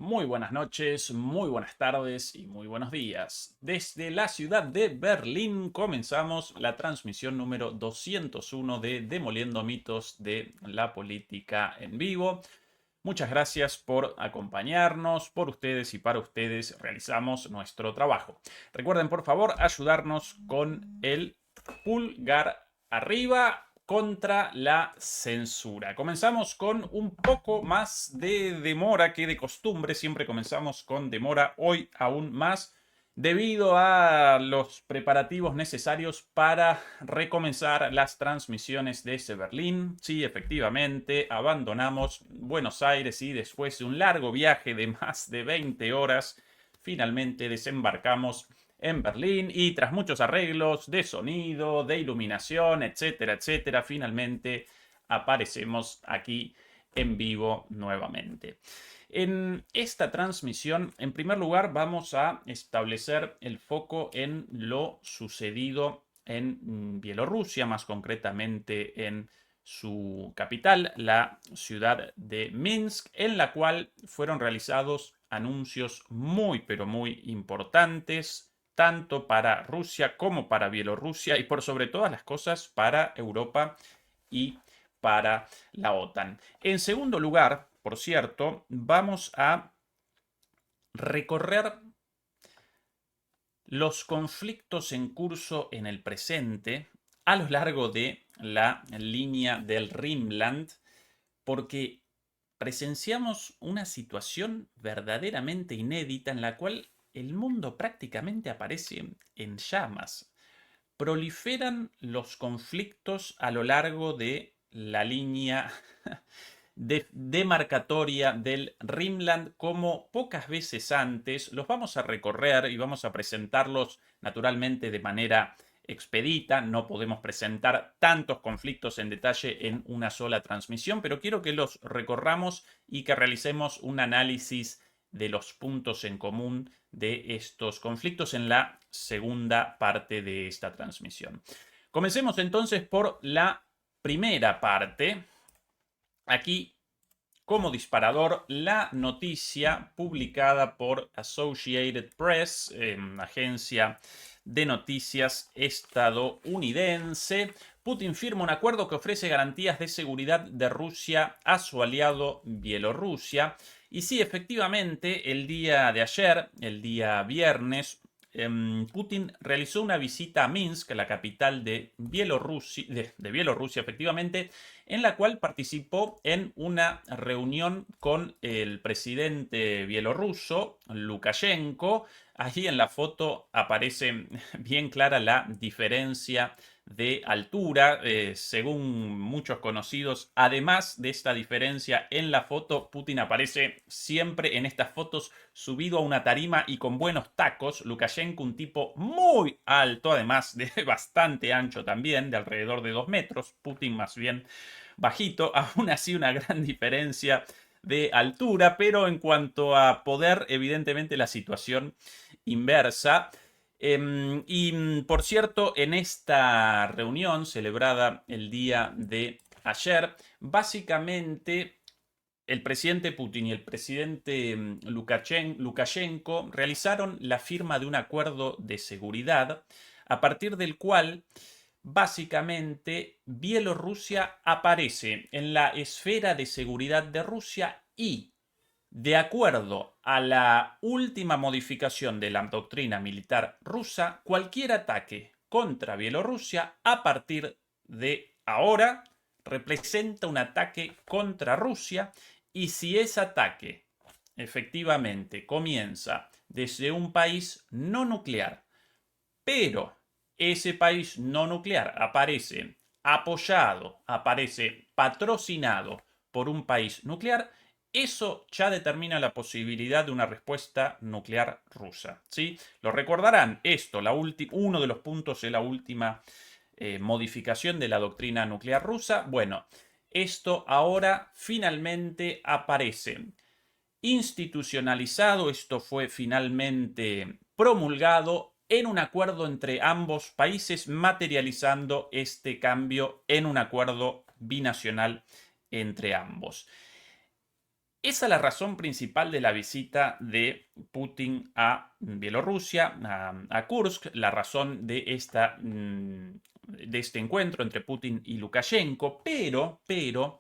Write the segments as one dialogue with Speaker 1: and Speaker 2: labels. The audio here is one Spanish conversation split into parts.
Speaker 1: Muy buenas noches, muy buenas tardes y muy buenos días. Desde la ciudad de Berlín comenzamos la transmisión número 201 de Demoliendo mitos de la política en vivo. Muchas gracias por acompañarnos, por ustedes y para ustedes realizamos nuestro trabajo. Recuerden por favor ayudarnos con el pulgar arriba contra la censura. Comenzamos con un poco más de demora que de costumbre. Siempre comenzamos con demora, hoy aún más, debido a los preparativos necesarios para recomenzar las transmisiones desde Berlín. Sí, efectivamente, abandonamos Buenos Aires y después de un largo viaje de más de 20 horas, finalmente desembarcamos en Berlín y tras muchos arreglos de sonido, de iluminación, etcétera, etcétera, finalmente aparecemos aquí en vivo nuevamente. En esta transmisión, en primer lugar, vamos a establecer el foco en lo sucedido en Bielorrusia, más concretamente en su capital, la ciudad de Minsk, en la cual fueron realizados anuncios muy, pero muy importantes, tanto para Rusia como para Bielorrusia y por sobre todas las cosas para Europa y para la OTAN. En segundo lugar, por cierto, vamos a recorrer los conflictos en curso en el presente a lo largo de la línea del Rimland, porque presenciamos una situación verdaderamente inédita en la cual el mundo prácticamente aparece en llamas. Proliferan los conflictos a lo largo de la línea demarcatoria del Rimland como pocas veces antes. Los vamos a recorrer y vamos a presentarlos naturalmente de manera expedita. No podemos presentar tantos conflictos en detalle en una sola transmisión, pero quiero que los recorramos y que realicemos un análisis de los puntos en común de estos conflictos en la segunda parte de esta transmisión. Comencemos entonces por la primera parte. Aquí, como disparador, la noticia publicada por Associated Press, agencia de noticias estadounidense. Putin firma un acuerdo que ofrece garantías de seguridad de Rusia a su aliado Bielorrusia. Y sí, efectivamente, el día de ayer, el día viernes, Putin realizó una visita a Minsk, la capital de Bielorrusia, Bielorrusia, efectivamente, en la cual participó en una reunión con el presidente bielorruso, Lukashenko. Allí en la foto aparece bien clara la diferencia de altura, según muchos conocidos. Además de esta diferencia en la foto, Putin aparece siempre en estas fotos subido a una tarima y con buenos tacos. Lukashenko, un tipo muy alto, además de bastante ancho también, de alrededor de 2 metros. Putin más bien bajito, aún así una gran diferencia de altura, pero en cuanto a poder, evidentemente la situación inversa. Por cierto, en esta reunión celebrada el día de ayer, básicamente el presidente Putin y el presidente Lukashenko realizaron la firma de un acuerdo de seguridad a partir del cual básicamente Bielorrusia aparece en la esfera de seguridad de Rusia y, de acuerdo a la última modificación de la doctrina militar rusa, cualquier ataque contra Bielorrusia a partir de ahora representa un ataque contra Rusia, y si ese ataque efectivamente comienza desde un país no nuclear, pero ese país no nuclear aparece apoyado, aparece patrocinado por un país nuclear, eso ya determina la posibilidad de una respuesta nuclear rusa. ¿Sí? Lo recordarán, esto, uno de los puntos de la última modificación de la doctrina nuclear rusa. Bueno, esto ahora finalmente aparece institucionalizado, esto fue finalmente promulgado en un acuerdo entre ambos países, materializando este cambio en un acuerdo binacional entre ambos. Esa es la razón principal de la visita de Putin a Bielorrusia, a Kursk, la razón de, de este encuentro entre Putin y Lukashenko, pero,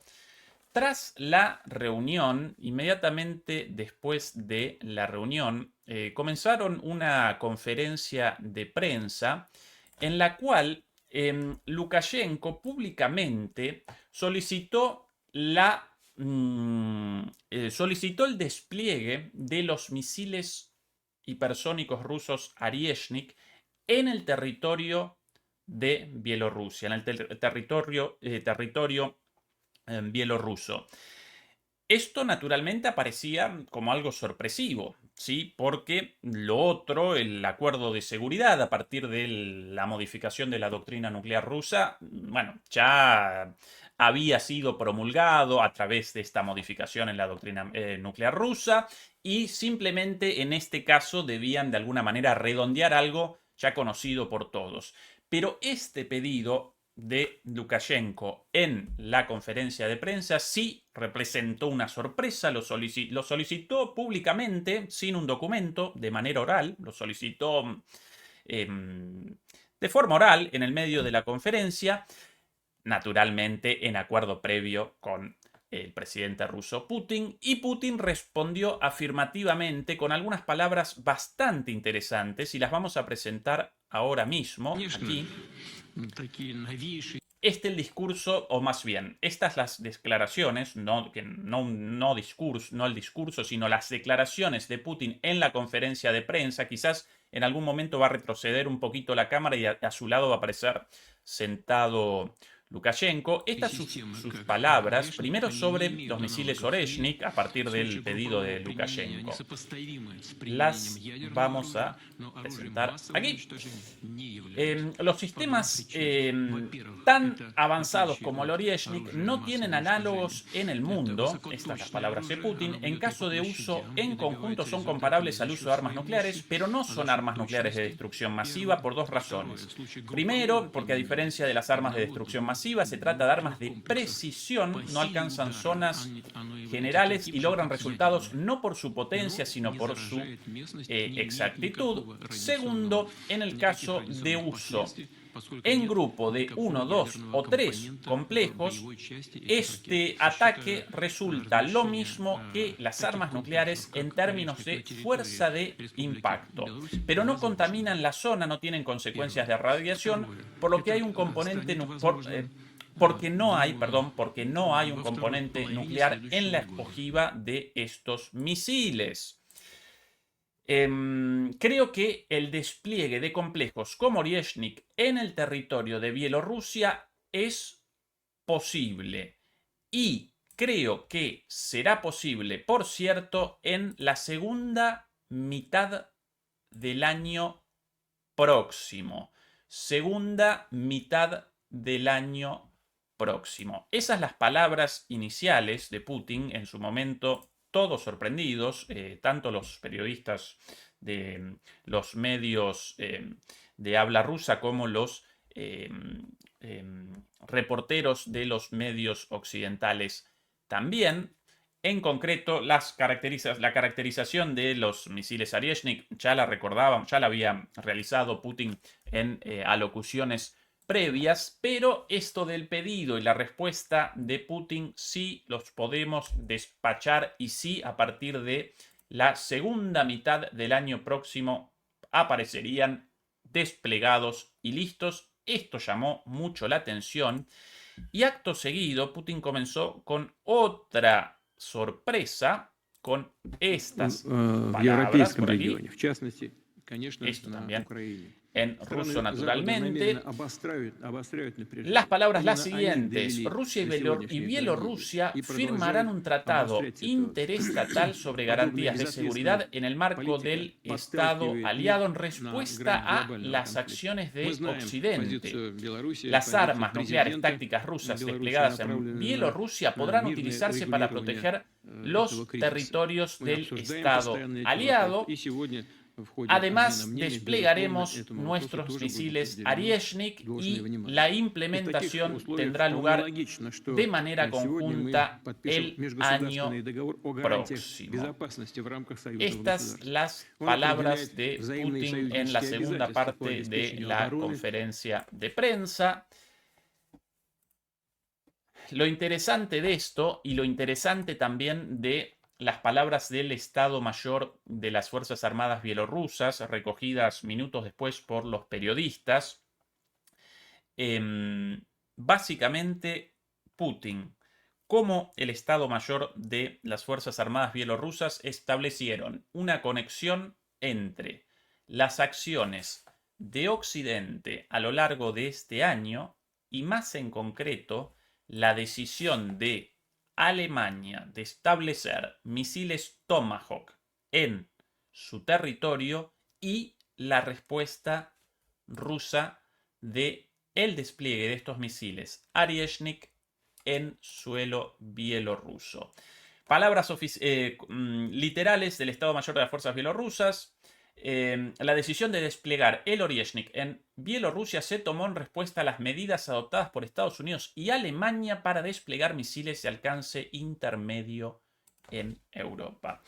Speaker 1: tras la reunión, inmediatamente después de la reunión, comenzaron una conferencia de prensa en la cual Lukashenko públicamente solicitó solicitó el despliegue de los misiles hipersónicos rusos Oryezhnik en el territorio de Bielorrusia, en el territorio bielorruso. Esto naturalmente aparecía como algo sorpresivo, ¿sí? Porque lo otro, el acuerdo de seguridad a partir de la modificación de la doctrina nuclear rusa, bueno, ya había sido promulgado a través de esta modificación en la doctrina nuclear rusa y simplemente en este caso debían de alguna manera redondear algo ya conocido por todos. Pero este pedido de Lukashenko en la conferencia de prensa sí representó una sorpresa, lo solicitó públicamente, sin un documento, de manera oral, lo solicitó de forma oral en el medio de la conferencia, naturalmente en acuerdo previo con el presidente ruso Putin, y Putin respondió afirmativamente con algunas palabras bastante interesantes y las vamos a presentar ahora mismo aquí. Este el discurso, o más bien, estas las declaraciones, no el discurso, sino las declaraciones de Putin en la conferencia de prensa. Quizás en algún momento va a retroceder un poquito la cámara y a su lado va a aparecer sentado Lukashenko. Estas sus palabras, primero sobre los misiles Oryezhnik, a partir del pedido de Lukashenko. Las vamos a presentar aquí. Los sistemas tan avanzados como el Oryezhnik no tienen análogos en el mundo, estas las palabras de Putin. En caso de uso en conjunto son comparables al uso de armas nucleares, pero no son armas nucleares de destrucción masiva por dos razones. Primero, porque a diferencia de las armas de destrucción masiva, se trata de armas de precisión, no alcanzan zonas generales y logran resultados no por su potencia, sino por su exactitud. Segundo, en el caso de uso en grupo de 1, 2 o 3 complejos, este ataque resulta lo mismo que las armas nucleares en términos de fuerza de impacto, pero no contaminan la zona, no tienen consecuencias de radiación, por lo que hay un componente porque no hay un componente nuclear en la ojiva de estos misiles. Creo que el despliegue de complejos como Oryezhnik en el territorio de Bielorrusia es posible y creo que será posible, por cierto, en la segunda mitad del año próximo. Segunda mitad del año próximo. Esas las palabras iniciales de Putin en su momento. Todos sorprendidos, tanto los periodistas de los medios de habla rusa como los reporteros de los medios occidentales también. En concreto, la caracterización de los misiles Oryezhnik ya la recordaban, ya la había realizado Putin en alocuciones previas, pero esto del pedido y la respuesta de Putin sí los podemos despachar y sí a partir de la segunda mitad del año próximo aparecerían desplegados y listos. Esto llamó mucho la atención y acto seguido Putin comenzó con otra sorpresa, con estas palabras por aquí. Esto también en ruso, naturalmente. Las palabras las siguientes: Rusia y Bielorrusia firmarán un tratado interestatal sobre garantías de seguridad en el marco del Estado aliado en respuesta a las acciones de Occidente. Las armas nucleares tácticas rusas desplegadas en Bielorrusia podrán utilizarse para proteger los territorios del Estado aliado. Además, desplegaremos nuestros misiles Oryezhnik y la implementación tendrá lugar de manera conjunta el año próximo. Estas las palabras de Putin en la segunda parte de la conferencia de prensa. Lo interesante de esto y lo interesante también de las palabras del Estado Mayor de las Fuerzas Armadas bielorrusas, recogidas minutos después por los periodistas, básicamente Putin, como el Estado Mayor de las Fuerzas Armadas bielorrusas, establecieron una conexión entre las acciones de Occidente a lo largo de este año y más en concreto la decisión de Alemania de establecer misiles Tomahawk en su territorio y la respuesta rusa de el despliegue de estos misiles Oryezhnik en suelo bielorruso. Palabras literales del Estado Mayor de las Fuerzas Bielorrusas. La decisión de desplegar el Oryezhnik en Bielorrusia se tomó en respuesta a las medidas adoptadas por Estados Unidos y Alemania para desplegar misiles de alcance intermedio en Europa.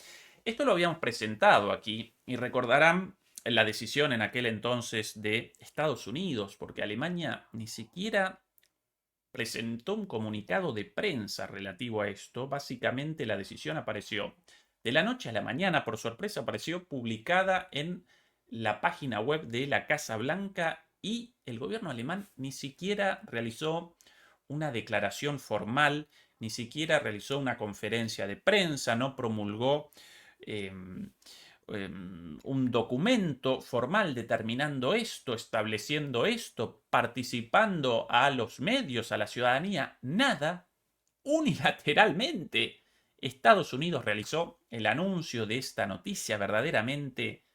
Speaker 1: Esto lo habíamos presentado aquí y recordarán la decisión en aquel entonces de Estados Unidos, porque Alemania ni siquiera presentó un comunicado de prensa relativo a esto. Básicamente la decisión apareció de la noche a la mañana, por sorpresa, apareció publicada en la página web de la Casa Blanca y el gobierno alemán ni siquiera realizó una declaración formal, ni siquiera realizó una conferencia de prensa, no promulgó un documento formal determinando esto, estableciendo esto, participando a los medios, a la ciudadanía, nada. Unilateralmente, Estados Unidos realizó el anuncio de esta noticia verdaderamente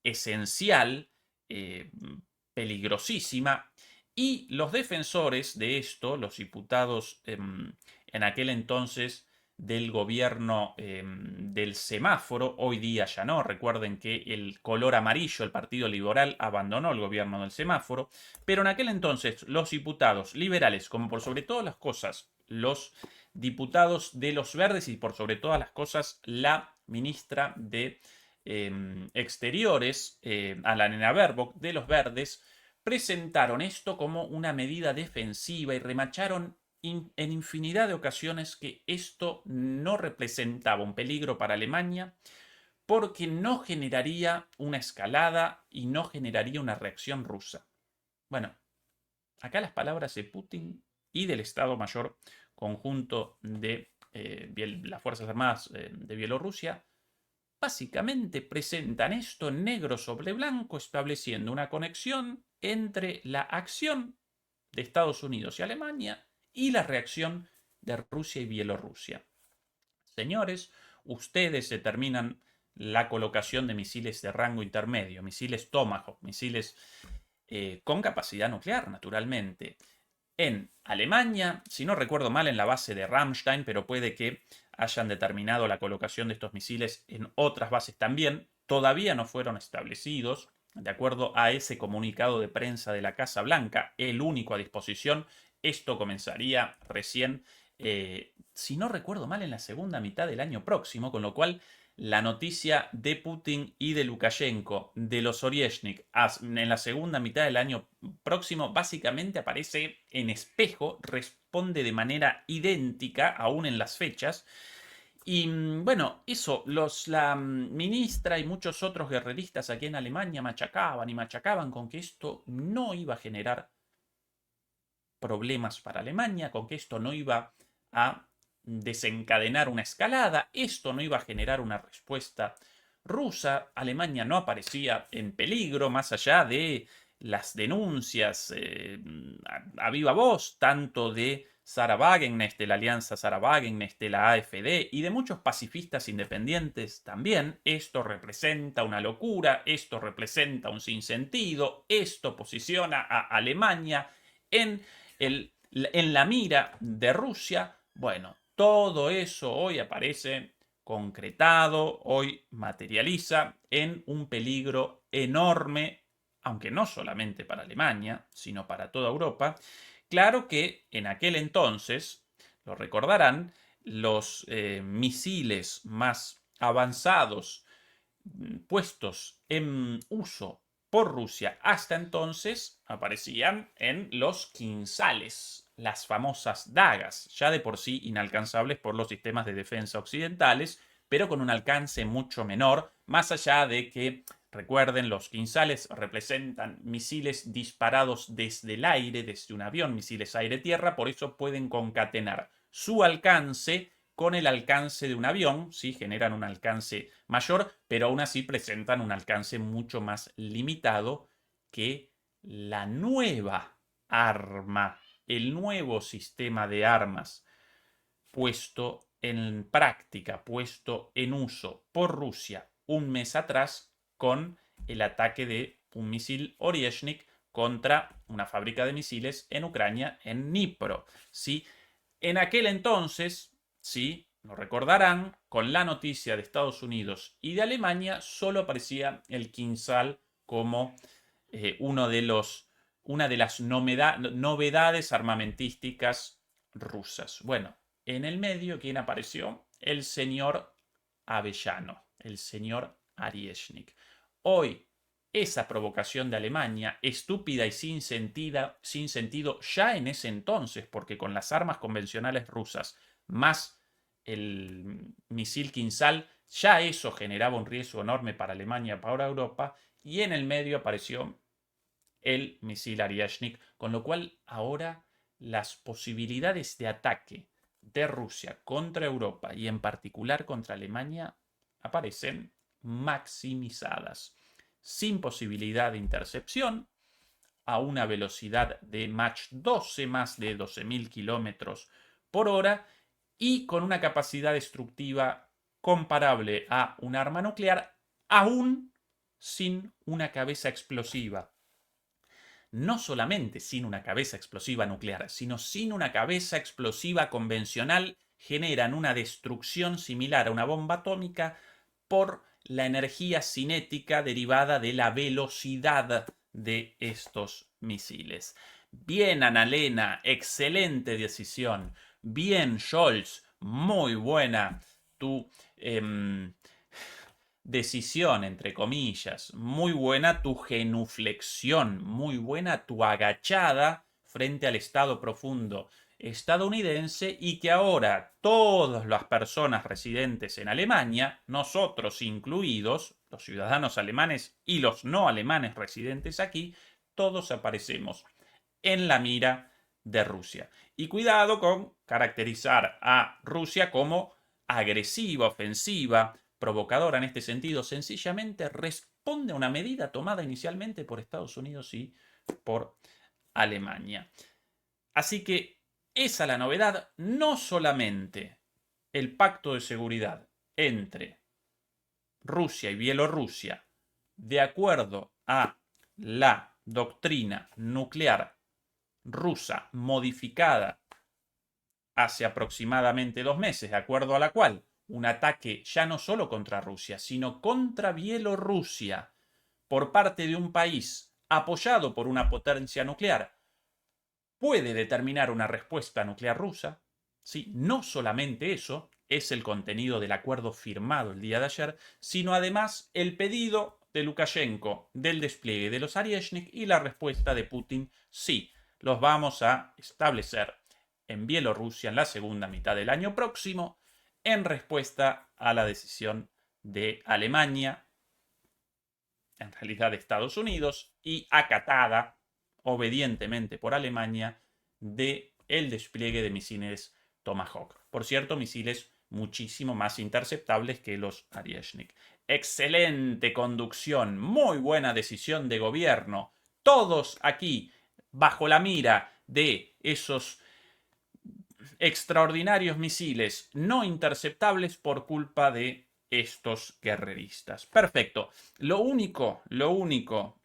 Speaker 1: esencial, peligrosísima, y los defensores de esto, los diputados en aquel entonces del gobierno del semáforo, hoy día ya no, recuerden que el color amarillo, el Partido Liberal, abandonó el gobierno del semáforo, pero en aquel entonces los diputados liberales, como por sobre todas las cosas, los diputados de los verdes y por sobre todas las cosas la ministra de Exteriores, Annalena Baerbock, de los verdes, presentaron esto como una medida defensiva y remacharon en infinidad de ocasiones que esto no representaba un peligro para Alemania porque no generaría una escalada y no generaría una reacción rusa. Bueno, acá las palabras de Putin y del Estado Mayor Conjunto de las Fuerzas Armadas de Bielorrusia básicamente presentan esto en negro sobre blanco, estableciendo una conexión entre la acción de Estados Unidos y Alemania y la reacción de Rusia y Bielorrusia. Señores, ustedes determinan la colocación de misiles de rango intermedio, misiles Tomahawk, misiles con capacidad nuclear, naturalmente. En Alemania, si no recuerdo mal, en la base de Ramstein, pero puede que hayan determinado la colocación de estos misiles en otras bases también, todavía no fueron establecidos. De acuerdo a ese comunicado de prensa de la Casa Blanca, el único a disposición, esto comenzaría recién, si no recuerdo mal, en la segunda mitad del año próximo, con lo cual la noticia de Putin y de Lukashenko de los Oryezhnik en la segunda mitad del año próximo básicamente aparece en espejo, responde de manera idéntica aún en las fechas. Y bueno, eso, la ministra y muchos otros guerreristas aquí en Alemania machacaban y machacaban con que esto no iba a generar problemas para Alemania, con que esto no iba a desencadenar una escalada, esto no iba a generar una respuesta rusa, Alemania no aparecía en peligro más allá de las denuncias a viva voz, tanto de Sarah Wagenknecht, de la alianza Sarah Wagenknecht, de la AfD y de muchos pacifistas independientes también. Esto representa una locura, esto representa un sinsentido, esto posiciona a Alemania en la mira de Rusia. Bueno, todo eso hoy aparece concretado, hoy materializa en un peligro enorme, aunque no solamente para Alemania, sino para toda Europa. Claro que en aquel entonces, lo recordarán, los misiles más avanzados puestos en uso por Rusia hasta entonces aparecían en los quinzales, las famosas dagas, ya de por sí inalcanzables por los sistemas de defensa occidentales, pero con un alcance mucho menor, más allá de que, recuerden, los quinzales representan misiles disparados desde el aire, desde un avión, misiles aire-tierra, por eso pueden concatenar su alcance con el alcance de un avión, ¿sí? Generan un alcance mayor, pero aún así presentan un alcance mucho más limitado que la nueva arma, el nuevo sistema de armas puesto en práctica, puesto en uso por Rusia un mes atrás con el ataque de un misil Oryezhnik contra una fábrica de misiles en Ucrania, en Dnipro. ¿Sí? En aquel entonces, sí, lo recordarán, con la noticia de Estados Unidos y de Alemania solo aparecía el Kinzhal como una de las novedades armamentísticas rusas. Bueno, en el medio, ¿quién apareció? El señor Avellano, el señor Oryezhnik. Hoy, esa provocación de Alemania, estúpida y sin sentido ya en ese entonces, porque con las armas convencionales rusas más el misil Kinzhal, ya eso generaba un riesgo enorme para Alemania, para Europa, y en el medio apareció el misil Oryezhnik, con lo cual ahora las posibilidades de ataque de Rusia contra Europa y en particular contra Alemania aparecen maximizadas, sin posibilidad de intercepción, a una velocidad de Mach 12, más de 12.000 kilómetros por hora, y con una capacidad destructiva comparable a un arma nuclear, aún sin una cabeza explosiva. No solamente sin una cabeza explosiva nuclear, sino sin una cabeza explosiva convencional, generan una destrucción similar a una bomba atómica por la energía cinética derivada de la velocidad de estos misiles. Bien, Annalena, excelente decisión. Bien, Scholz, muy buena tu decisión, entre comillas. Muy buena tu genuflexión, muy buena tu agachada frente al Estado profundo estadounidense, y que ahora todas las personas residentes en Alemania, nosotros incluidos, los ciudadanos alemanes y los no alemanes residentes aquí, todos aparecemos en la mira de Rusia. Y cuidado con caracterizar a Rusia como agresiva, ofensiva, provocadora en este sentido. Sencillamente responde a una medida tomada inicialmente por Estados Unidos y por Alemania. Así que esa es la novedad, no solamente el pacto de seguridad entre Rusia y Bielorrusia, de acuerdo a la doctrina nuclear rusa modificada hace aproximadamente 2 meses, de acuerdo a la cual un ataque ya no solo contra Rusia, sino contra Bielorrusia por parte de un país apoyado por una potencia nuclear puede determinar una respuesta nuclear rusa. ¿Sí? No solamente eso es el contenido del acuerdo firmado el día de ayer, sino además el pedido de Lukashenko del despliegue de los Oryezhnik y la respuesta de Putin: sí, los vamos a establecer en Bielorrusia en la segunda mitad del año próximo, en respuesta a la decisión de Alemania, en realidad de Estados Unidos, y acatada obedientemente por Alemania, de el despliegue de misiles Tomahawk. Por cierto, misiles muchísimo más interceptables que los Oryezhnik. Excelente conducción, muy buena decisión de gobierno. Todos aquí bajo la mira de esos extraordinarios misiles no interceptables por culpa de estos guerreristas. Perfecto. Lo único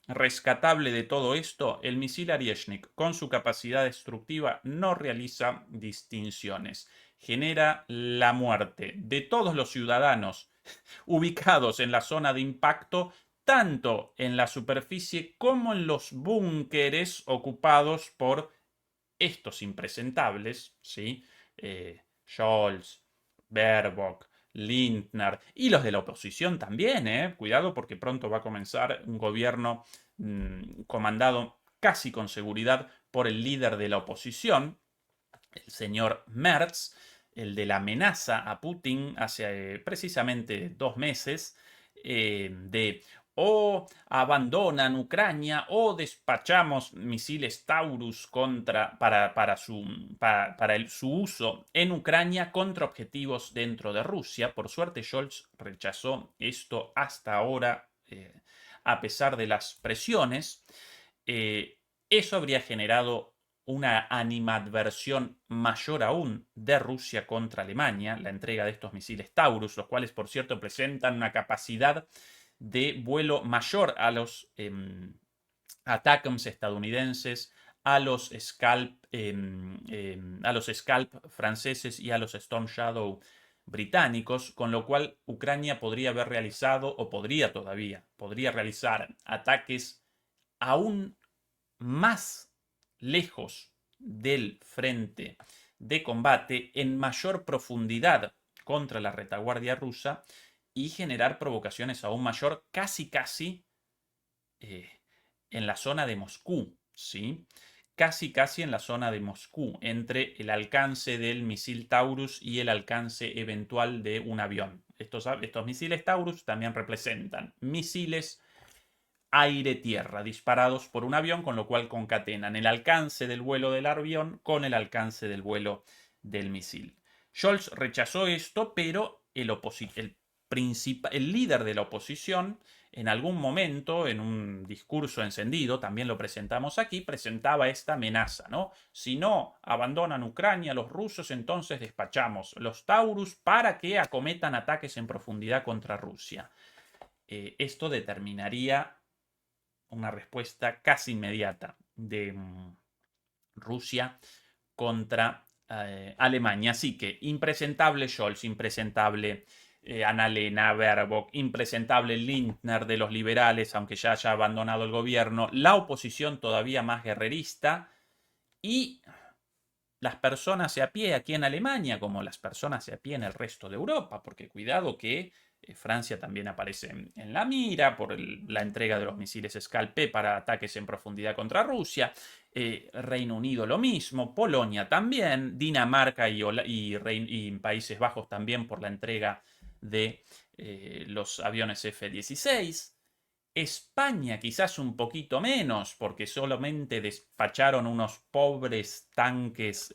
Speaker 1: rescatable de todo esto, el misil Oryezhnik, con su capacidad destructiva, no realiza distinciones. genera la muerte de todos los ciudadanos ubicados en la zona de impacto, tanto en la superficie como en los búnkeres ocupados por estos impresentables, ¿sí? Scholz, Baerbock, Lindner y los de la oposición también, ¿eh? Cuidado porque pronto va a comenzar un gobierno comandado casi con seguridad por el líder de la oposición, el señor Merz, el de la amenaza a Putin hace precisamente 2 meses, de o abandonan Ucrania o despachamos misiles Taurus su uso en Ucrania contra objetivos dentro de Rusia. Por suerte, Scholz rechazó esto hasta ahora, a pesar de las presiones. Eso habría generado una animadversión mayor aún de Rusia contra Alemania, la entrega de estos misiles Taurus, los cuales, por cierto, presentan una capacidad de vuelo mayor a los ATACMS estadounidenses, a los Scalp franceses y a los Storm Shadow británicos, con lo cual Ucrania podría haber realizado, o podría realizar ataques aún más lejos del frente de combate, en mayor profundidad contra la retaguardia rusa y generar provocaciones aún mayor, casi en la zona de Moscú, ¿sí? Casi en la zona de Moscú, entre el alcance del misil Taurus y el alcance eventual de un avión. Estos misiles Taurus también representan misiles aire-tierra disparados por un avión, con lo cual concatenan el alcance del vuelo del avión con el alcance del vuelo del misil. Scholz rechazó esto, pero el líder de la oposición, en algún momento, en un discurso encendido, también lo presentamos aquí, presentaba esta amenaza, ¿no? Si no abandonan Ucrania los rusos, entonces despachamos los Taurus para que acometan ataques en profundidad contra Rusia. Esto determinaría una respuesta casi inmediata de Rusia contra Alemania. Así que impresentable Scholz, impresentable Annalena Baerbock, impresentable Lindner de los liberales, aunque ya haya abandonado el gobierno, la oposición todavía más guerrerista y las personas a pie aquí en Alemania, como las personas a pie en el resto de Europa, porque cuidado que Francia también aparece en la mira por la entrega de los misiles Scalp para ataques en profundidad contra Rusia. Reino Unido lo mismo, Polonia también, Dinamarca y Países Bajos también por la entrega de los aviones F-16. España quizás un poquito menos, porque solamente despacharon unos pobres tanques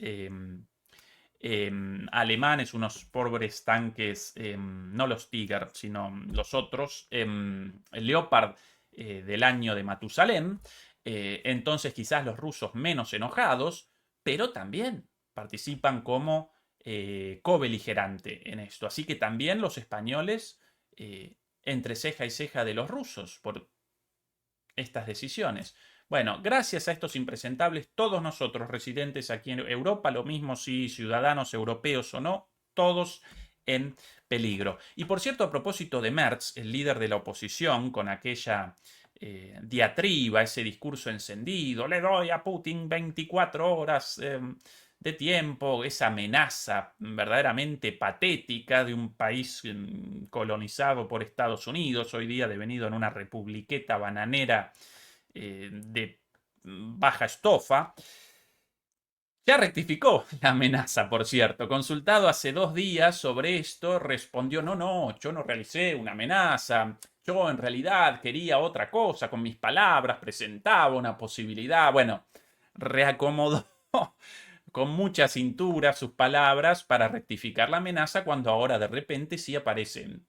Speaker 1: alemanes, unos pobres tanques, no los Tiger, sino los otros, el Leopard del año de Matusalén. Entonces quizás los rusos menos enojados, pero también participan como cobeligerante en esto. Así que también los españoles entre ceja y ceja de los rusos por estas decisiones. Bueno, gracias a estos impresentables, todos nosotros residentes aquí en Europa, lo mismo si ciudadanos europeos o no, todos en peligro. Y por cierto, a propósito de Merz, el líder de la oposición, con aquella diatriba, ese discurso encendido, le doy a Putin 24 horas de tiempo, esa amenaza verdaderamente patética de un país colonizado por Estados Unidos, hoy día devenido en una republiqueta bananera de baja estofa. Ya rectificó la amenaza, por cierto. Consultado hace 2 días sobre esto, respondió, no, yo no realicé una amenaza. Yo en realidad quería otra cosa con mis palabras, presentaba una posibilidad. Bueno, reacomodó con mucha cintura sus palabras para rectificar la amenaza cuando ahora de repente sí aparece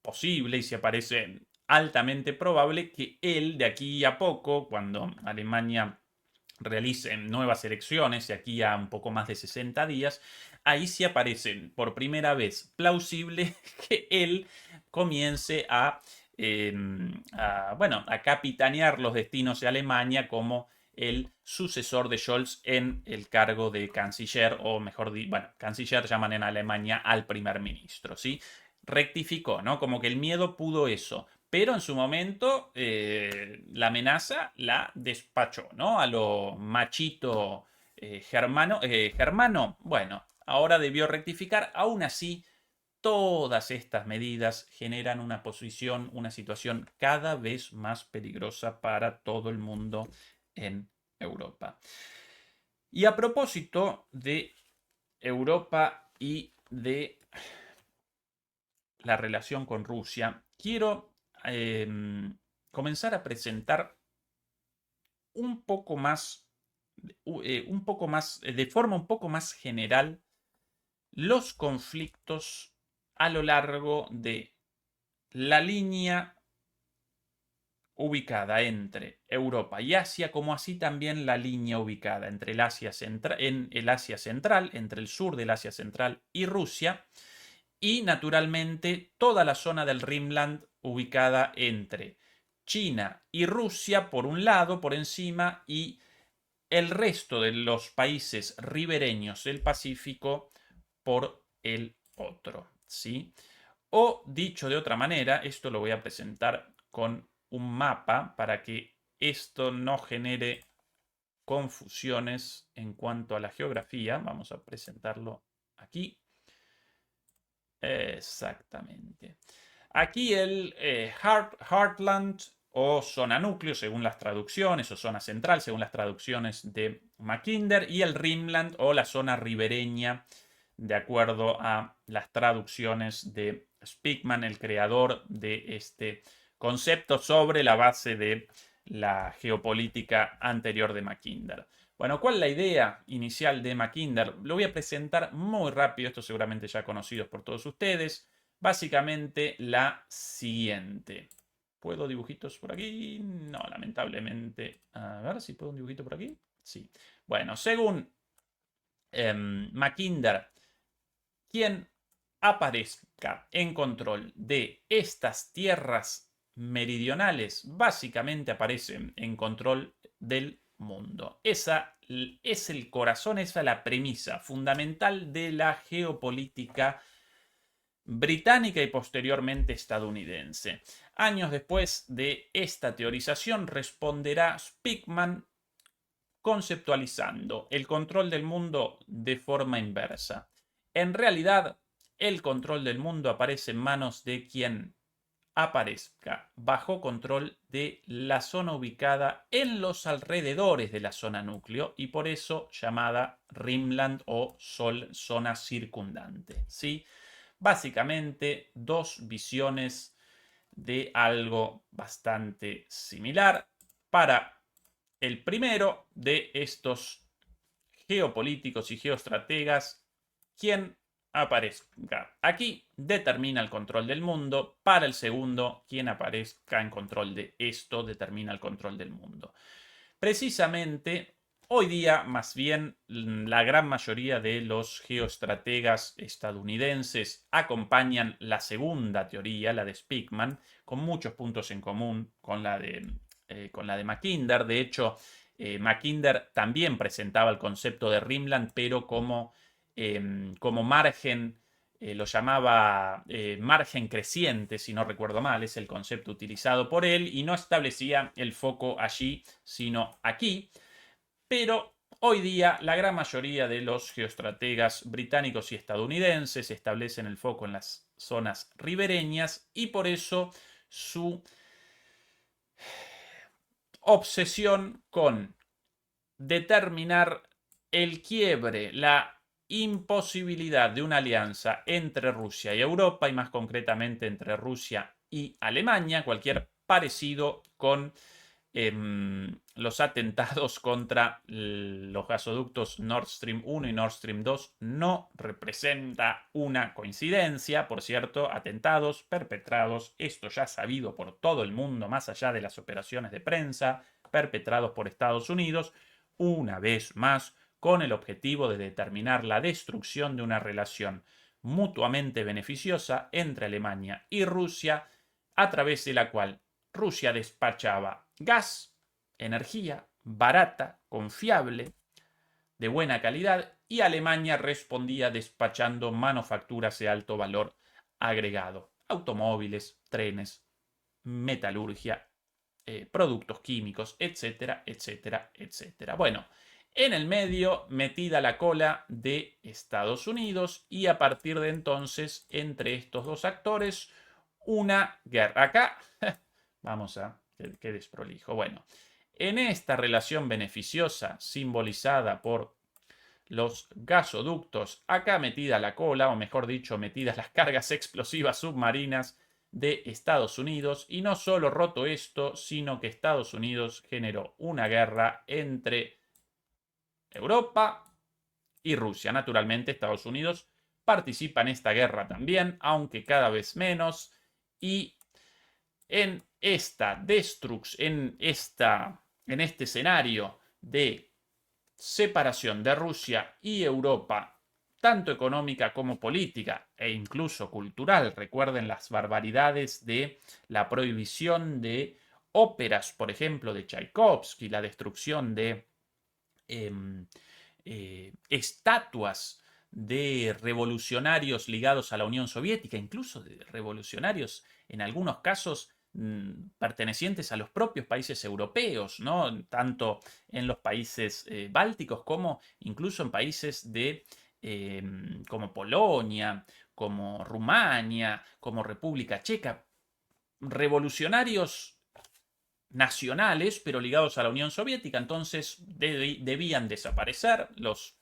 Speaker 1: posible y sí aparece altamente probable que él de aquí a poco, cuando Alemania realice nuevas elecciones, y aquí a un poco más de 60 días, ahí sí aparece por primera vez plausible que él comience a capitanear los destinos de Alemania como el sucesor de Scholz en el cargo de canciller, o mejor dicho, bueno, canciller llaman en Alemania al primer ministro, ¿sí? Rectificó, ¿no? Como que el miedo pudo eso. Pero en su momento la amenaza la despachó, ¿no? A lo machito germano, bueno, ahora debió rectificar. Aún así, todas estas medidas generan una posición, una situación cada vez más peligrosa para todo el mundo en Europa. Y a propósito de Europa y de la relación con Rusia, quiero comenzar a presentar un poco más, de forma un poco más general, los conflictos a lo largo de la línea ubicada entre Europa y Asia, como así también la línea ubicada entre el Asia en el Asia Central, entre el sur del Asia Central y Rusia, y naturalmente toda la zona del Rimland ubicada entre China y Rusia por un lado, por encima, y el resto de los países ribereños del Pacífico por el otro, ¿sí? O dicho de otra manera, esto lo voy a presentar con un mapa para que esto no genere confusiones en cuanto a la geografía. Vamos a presentarlo aquí. Exactamente. Aquí el Heartland o zona núcleo, según las traducciones, o zona central, según las traducciones de Mackinder, y el Rimland o la zona ribereña, de acuerdo a las traducciones de Speakman, el creador de este concepto sobre la base de la geopolítica anterior de Mackinder. Bueno, ¿cuál es la idea inicial de Mackinder? Lo voy a presentar muy rápido, esto seguramente ya conocido por todos ustedes. Básicamente la siguiente. ¿Puedo dibujitos por aquí? No, lamentablemente. A ver si puedo un dibujito por aquí. Sí. Bueno, según Mackinder, quien aparezca en control de estas tierras meridionales, básicamente aparece en control del mundo. Esa es el corazón, esa es la premisa fundamental de la geopolítica británica y posteriormente estadounidense. Años después de esta teorización responderá Speakman conceptualizando el control del mundo de forma inversa. En realidad, el control del mundo aparece en manos de quien aparezca bajo control de la zona ubicada en los alrededores de la zona núcleo y por eso llamada Rimland o zona circundante. ¿Sí? Básicamente dos visiones de algo bastante similar. Para el primero de estos geopolíticos y geoestrategas, quien aparezca aquí determina el control del mundo. Para el segundo, quien aparezca en control de esto determina el control del mundo. Precisamente, hoy día, más bien, la gran mayoría de los geoestrategas estadounidenses acompañan la segunda teoría, la de Speakman, con muchos puntos en común con la de Mackinder. De hecho, Mackinder también presentaba el concepto de Rimland, pero como margen, lo llamaba margen creciente, si no recuerdo mal, es el concepto utilizado por él, y no establecía el foco allí, sino aquí. Pero hoy día la gran mayoría de los geoestrategas británicos y estadounidenses establecen el foco en las zonas ribereñas y por eso su obsesión con determinar el quiebre, la imposibilidad de una alianza entre Rusia y Europa, y más concretamente entre Rusia y Alemania, cualquier parecido con los atentados contra los gasoductos Nord Stream 1 y Nord Stream 2 no representa una coincidencia. Por cierto, atentados perpetrados, esto ya sabido por todo el mundo, más allá de las operaciones de prensa, perpetrados por Estados Unidos, una vez más, con el objetivo de determinar la destrucción de una relación mutuamente beneficiosa entre Alemania y Rusia, a través de la cual Rusia despachaba gas, energía, barata, confiable, de buena calidad, y Alemania respondía despachando manufacturas de alto valor agregado, automóviles, trenes, metalurgia, productos químicos, etcétera, etcétera, etcétera. Bueno, en el medio, metida la cola de Estados Unidos, y a partir de entonces, entre estos dos actores, una guerra. Acá, vamos a, que desprolijo. Bueno, en esta relación beneficiosa simbolizada por los gasoductos, acá metida la cola, o mejor dicho, metidas las cargas explosivas submarinas de Estados Unidos, y no solo roto esto, sino que Estados Unidos generó una guerra entre Europa y Rusia. Naturalmente, Estados Unidos participa en esta guerra también, aunque cada vez menos, y en esta destrucción, en este escenario de separación de Rusia y Europa, tanto económica como política e incluso cultural. Recuerden las barbaridades de la prohibición de óperas, por ejemplo, de Tchaikovsky, la destrucción de estatuas de revolucionarios ligados a la Unión Soviética, incluso de revolucionarios en algunos casos pertenecientes a los propios países europeos, ¿no? Tanto en los países bálticos como incluso en países como Polonia, como Rumania, como República Checa, revolucionarios nacionales, pero ligados a la Unión Soviética. Entonces debían desaparecer los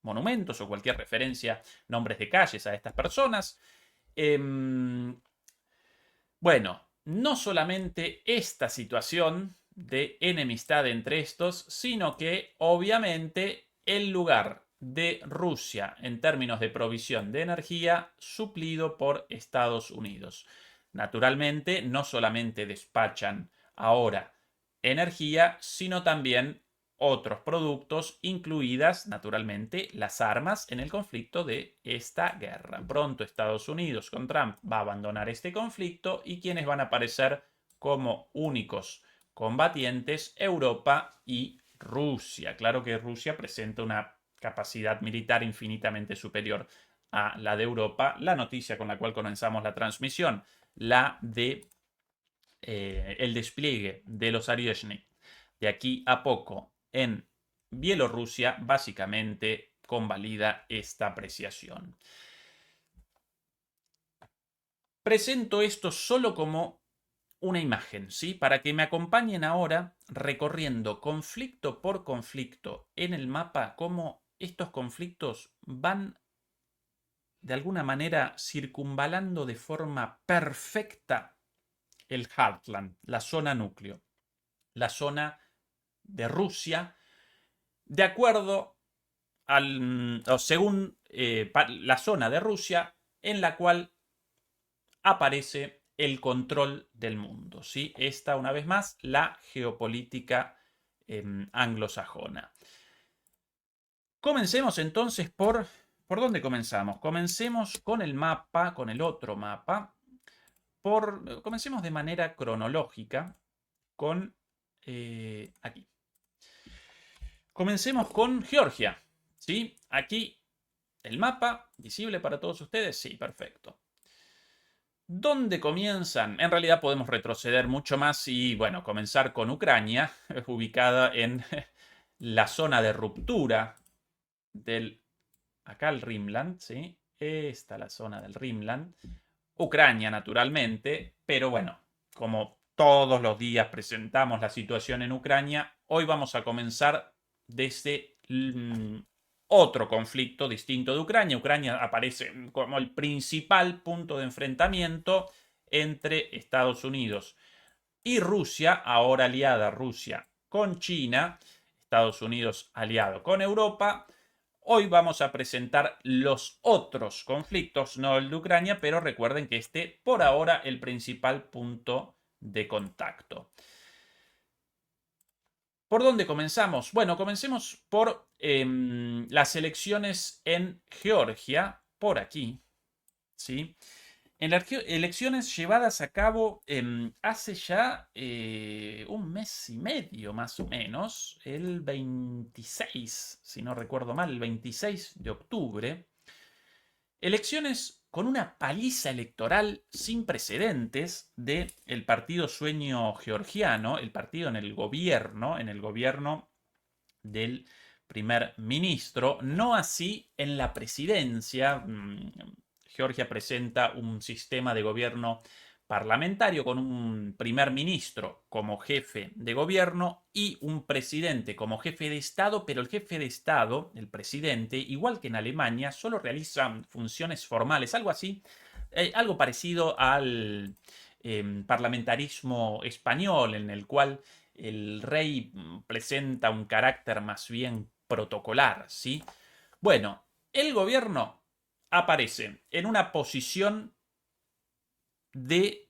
Speaker 1: monumentos o cualquier referencia, nombres de calles a estas personas. Bueno, no solamente esta situación de enemistad entre estos, sino que obviamente el lugar de Rusia en términos de provisión de energía suplido por Estados Unidos. Naturalmente, no solamente despachan ahora energía, sino también otros productos, incluidas naturalmente las armas en el conflicto de esta guerra. Pronto Estados Unidos con Trump va a abandonar este conflicto, y quienes van a aparecer como únicos combatientes: Europa y Rusia. Claro que Rusia presenta una capacidad militar infinitamente superior a la de Europa. La noticia con la cual comenzamos la transmisión, la de el despliegue de los Saryushny de aquí a poco en Bielorrusia, básicamente convalida esta apreciación. Presento esto solo como una imagen, ¿sí? Para que me acompañen ahora recorriendo conflicto por conflicto en el mapa, cómo estos conflictos van de alguna manera circunvalando de forma perfecta el Heartland, la zona núcleo, la zona de Rusia, de acuerdo o según la zona de Rusia en la cual aparece el control del mundo, ¿sí? Esta, una vez más, la geopolítica anglosajona. Comencemos entonces ¿por dónde comenzamos? Comencemos con el mapa, con el otro mapa. Comencemos de manera cronológica con aquí. Comencemos con Georgia, ¿sí? Aquí el mapa, visible para todos ustedes, sí, perfecto. ¿Dónde comienzan? En realidad podemos retroceder mucho más y, bueno, comenzar con Ucrania, ubicada en la zona de ruptura del, acá el Rimland, ¿sí? Esta es la zona del Rimland. Ucrania, naturalmente, pero bueno, como todos los días presentamos la situación en Ucrania, hoy vamos a comenzar desde otro conflicto distinto de Ucrania. Ucrania aparece como el principal punto de enfrentamiento entre Estados Unidos y Rusia, ahora aliada Rusia con China, Estados Unidos aliado con Europa. Hoy vamos a presentar los otros conflictos, no el de Ucrania, pero recuerden que este, por ahora, el principal punto de contacto. ¿Por dónde comenzamos? Bueno, comencemos por las elecciones en Georgia, por aquí, ¿sí? En las elecciones llevadas a cabo hace ya un mes y medio más o menos, el 26, si no recuerdo mal, el 26 de octubre, elecciones con una paliza electoral sin precedentes de el partido Sueño Georgiano, el partido en el gobierno del primer ministro, no así en la presidencia. Georgia presenta un sistema de gobierno parlamentario con un primer ministro como jefe de gobierno y un presidente como jefe de Estado, pero el jefe de Estado, el presidente, igual que en Alemania, solo realiza funciones formales, algo así, algo parecido al parlamentarismo español, en el cual el rey presenta un carácter más bien protocolar, ¿sí? Bueno, el gobierno aparece en una posición de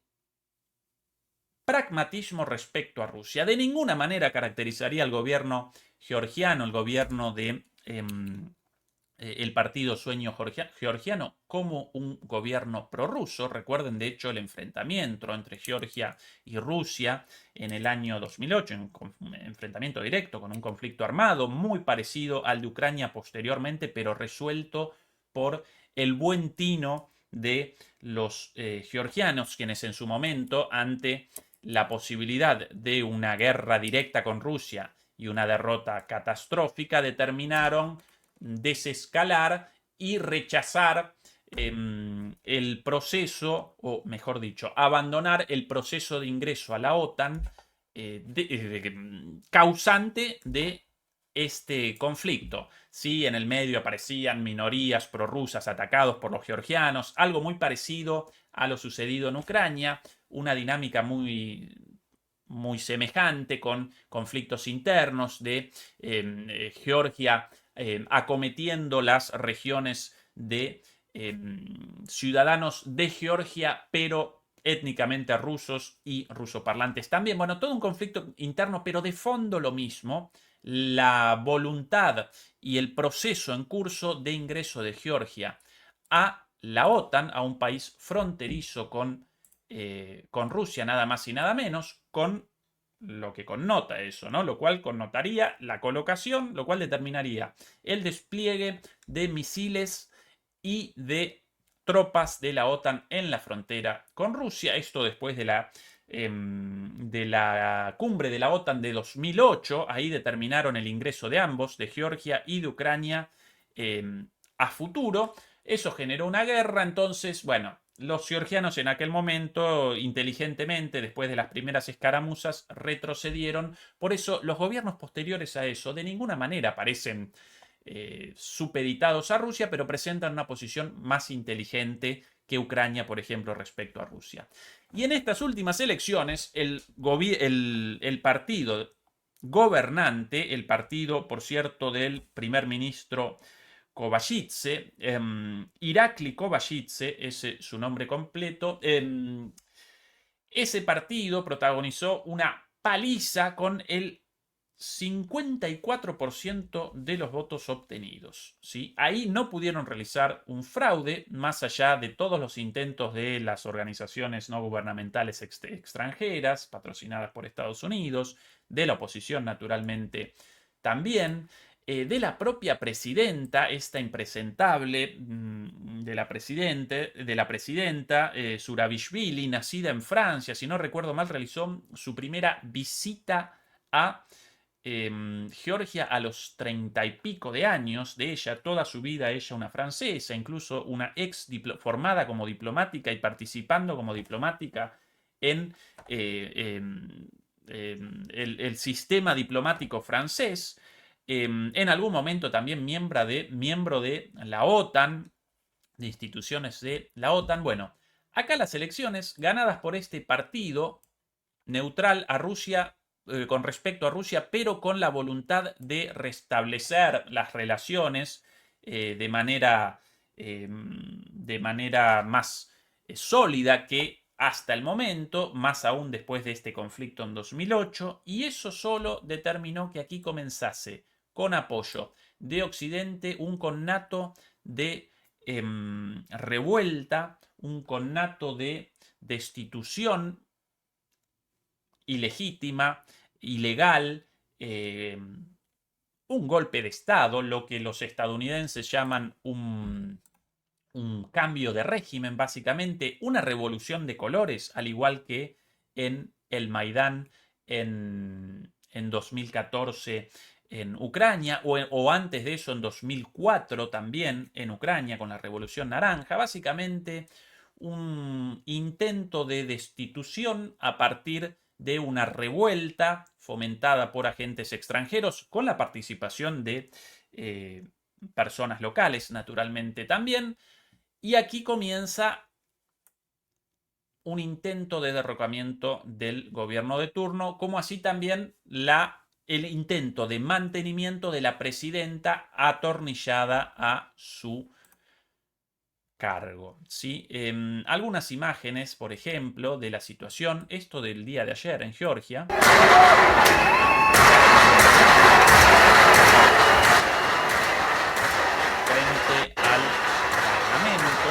Speaker 1: pragmatismo respecto a Rusia. De ninguna manera caracterizaría al gobierno georgiano, el gobierno de el partido Sueño Georgiano, como un gobierno prorruso. Recuerden, de hecho, el enfrentamiento entre Georgia y Rusia en el año 2008, un enfrentamiento directo con un conflicto armado muy parecido al de Ucrania posteriormente, pero resuelto por el buen tino de los georgianos, quienes en su momento, ante la posibilidad de una guerra directa con Rusia y una derrota catastrófica, determinaron desescalar y rechazar el proceso, o mejor dicho, abandonar el proceso de ingreso a la OTAN causante de este conflicto. Sí, en el medio aparecían minorías prorrusas atacados por los georgianos, algo muy parecido a lo sucedido en Ucrania, una dinámica muy semejante con conflictos internos de Georgia acometiendo las regiones de ciudadanos de Georgia, pero étnicamente rusos y rusoparlantes también. Bueno, todo un conflicto interno, pero de fondo lo mismo, la voluntad y el proceso en curso de ingreso de Georgia a la OTAN, a un país fronterizo con Rusia, nada más y nada menos, con lo que connota eso, ¿no? Lo cual connotaría la colocación, lo cual determinaría el despliegue de misiles y de tropas de la OTAN en la frontera con Rusia. Esto después de la cumbre de la OTAN de 2008. Ahí determinaron el ingreso de ambos, de Georgia y de Ucrania, a futuro. Eso generó una guerra, entonces, bueno, los georgianos en aquel momento, inteligentemente, después de las primeras escaramuzas, retrocedieron. Por eso los gobiernos posteriores a eso de ninguna manera parecen supeditados a Rusia, pero presentan una posición más inteligente que Ucrania, por ejemplo, respecto a Rusia. Y en estas últimas elecciones, el partido gobernante, el partido, por cierto, del primer ministro Kovacic, Irakli Kovacic, ese es su nombre completo, ese partido protagonizó una paliza con el 54% de los votos obtenidos, ¿sí? Ahí no pudieron realizar un fraude, más allá de todos los intentos de las organizaciones no gubernamentales extranjeras, patrocinadas por Estados Unidos, de la oposición naturalmente también, de la propia presidenta, esta impresentable de la presidenta Zurabishvili, nacida en Francia, si no recuerdo mal, realizó su primera visita a Georgia a los 30 y pico de años de ella, toda su vida ella una francesa, incluso una formada como diplomática y participando como diplomática en el sistema diplomático francés, en algún momento también miembro de la OTAN, de instituciones de la OTAN. Bueno, acá las elecciones ganadas por este partido neutral a Rusia, con respecto a Rusia, pero con la voluntad de restablecer las relaciones de manera más sólida que hasta el momento, más aún después de este conflicto en 2008, y eso solo determinó que aquí comenzase, con apoyo de Occidente, un connato de revuelta, un conato de destitución ilegítima, ilegal, un golpe de Estado, lo que los estadounidenses llaman un cambio de régimen, básicamente una revolución de colores, al igual que en el Maidán en 2014 en Ucrania, o antes de eso en 2004 también en Ucrania con la Revolución Naranja, básicamente un intento de destitución a partir de una revuelta fomentada por agentes extranjeros con la participación de personas locales, naturalmente también. Y aquí comienza un intento de derrocamiento del gobierno de turno, como así también el intento de mantenimiento de la presidenta atornillada a su cargo. ¿Sí? Algunas imágenes, por ejemplo, de la situación, esto del día de ayer en Georgia. Frente al Parlamento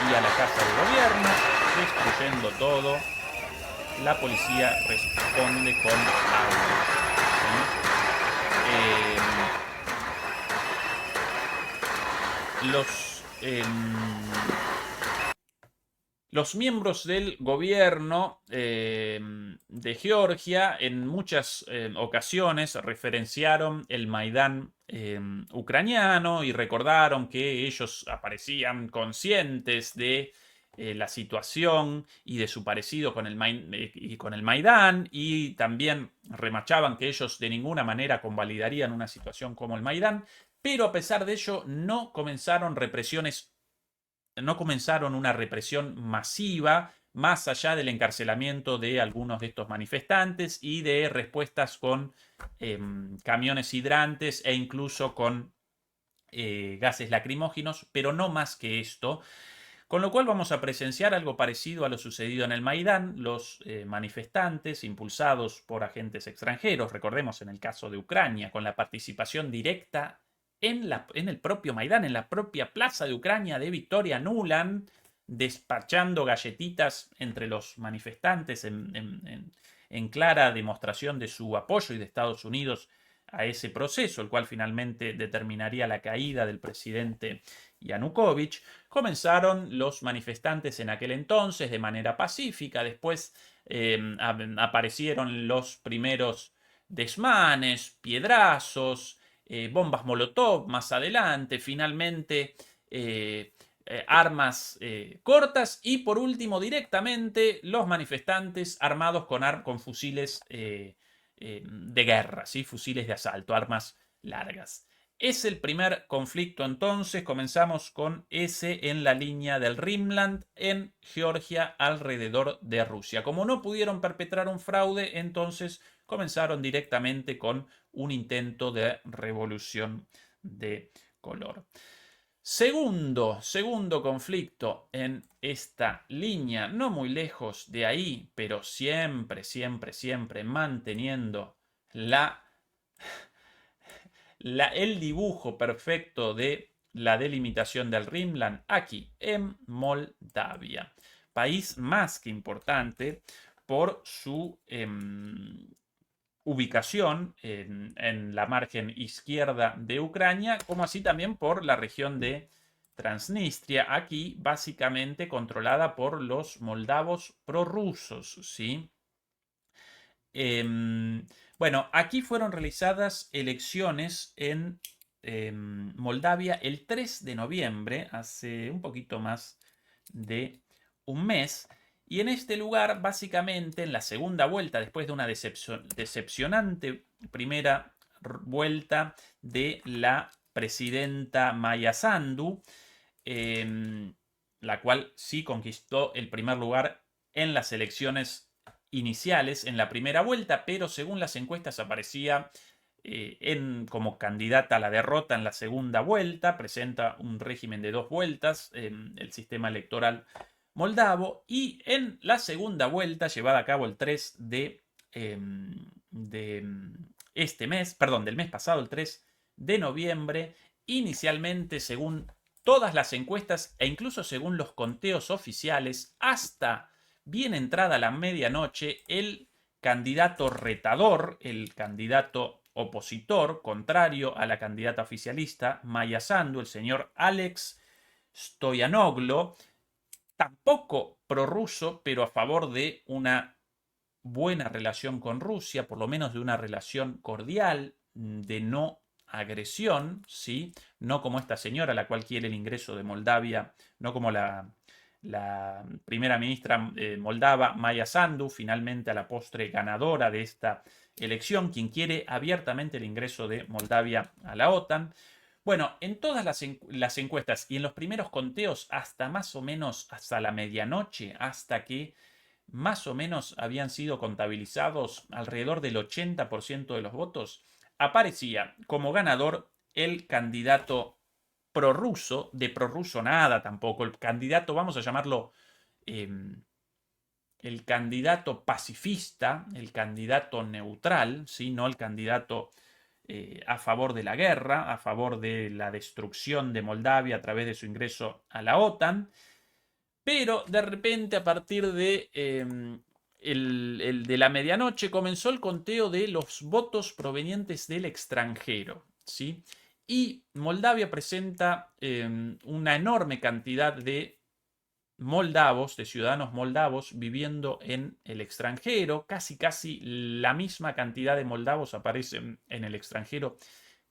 Speaker 1: y a la Casa de Gobierno, destruyendo todo. La policía responde con armas. Los miembros del gobierno de Georgia en muchas ocasiones referenciaron el Maidán ucraniano y recordaron que ellos aparecían conscientes de la situación y de su parecido con el Maidán, y también remachaban que ellos de ninguna manera convalidarían una situación como el Maidán, pero a pesar de ello no comenzaron una represión masiva, más allá del encarcelamiento de algunos de estos manifestantes y de respuestas con camiones hidrantes e incluso con gases lacrimógenos, pero no más que esto. Con lo cual vamos a presenciar algo parecido a lo sucedido en el Maidán. Los manifestantes, impulsados por agentes extranjeros, recordemos en el caso de Ucrania, con la participación directa en el propio Maidán, en la propia plaza de Ucrania de Victoria Nuland, despachando galletitas entre los manifestantes en clara demostración de su apoyo y de Estados Unidos a ese proceso, el cual finalmente determinaría la caída del presidente Yanukovych. Comenzaron los manifestantes en aquel entonces de manera pacífica, después aparecieron los primeros desmanes, piedrazos, bombas molotov más adelante, finalmente armas cortas y por último directamente los manifestantes armados con fusiles de guerra, ¿sí? Fusiles de asalto, armas largas. Es el primer conflicto entonces, comenzamos con ese en la línea del Rimland en Georgia alrededor de Rusia. Como no pudieron perpetrar un fraude, entonces comenzaron directamente con un intento de revolución de color. Segundo conflicto en esta línea, no muy lejos de ahí, pero siempre manteniendo el dibujo perfecto de la delimitación del Rimland, aquí en Moldavia. País más que importante por su ubicación en la margen izquierda de Ucrania, como así también por la región de Transnistria, aquí básicamente controlada por los moldavos prorrusos, ¿sí? Bueno, aquí fueron realizadas elecciones en Moldavia el 3 de noviembre, hace un poquito más de un mes. Y en este lugar, básicamente, en la segunda vuelta, después de una decepcionante primera vuelta de la presidenta Maya Sandu, la cual sí conquistó el primer lugar en las elecciones iniciales en la primera vuelta, pero según las encuestas aparecía como candidata a la derrota en la segunda vuelta, presenta un régimen de 2 vueltas, el sistema electoral moldavo, y en la segunda vuelta, llevada a cabo el 3 del mes pasado, el 3 de noviembre, inicialmente, según todas las encuestas e incluso según los conteos oficiales, hasta bien entrada la medianoche, el candidato retador, el candidato opositor, contrario a la candidata oficialista, Maya Sandu, el señor Alex Stoyanoglo, tampoco prorruso, pero a favor de una buena relación con Rusia, por lo menos de una relación cordial, de no agresión, ¿sí? No como esta señora, la cual quiere el ingreso de Moldavia, no como la primera ministra moldava, Maya Sandu, finalmente a la postre ganadora de esta elección, quien quiere abiertamente el ingreso de Moldavia a la OTAN. Bueno, en todas las encuestas y en los primeros conteos, hasta más o menos hasta la medianoche, hasta que más o menos habían sido contabilizados alrededor del 80% de los votos, aparecía como ganador el candidato prorruso, de prorruso nada tampoco, el candidato, vamos a llamarlo, el candidato pacifista, el candidato neutral, ¿sí? No el candidato a favor de la guerra, a favor de la destrucción de Moldavia a través de su ingreso a la OTAN. Pero de repente, a partir de, de la medianoche, comenzó el conteo de los votos provenientes del extranjero, ¿sí? Y Moldavia presenta una enorme cantidad de moldavos, de ciudadanos moldavos viviendo en el extranjero. Casi la misma cantidad de moldavos aparecen en el extranjero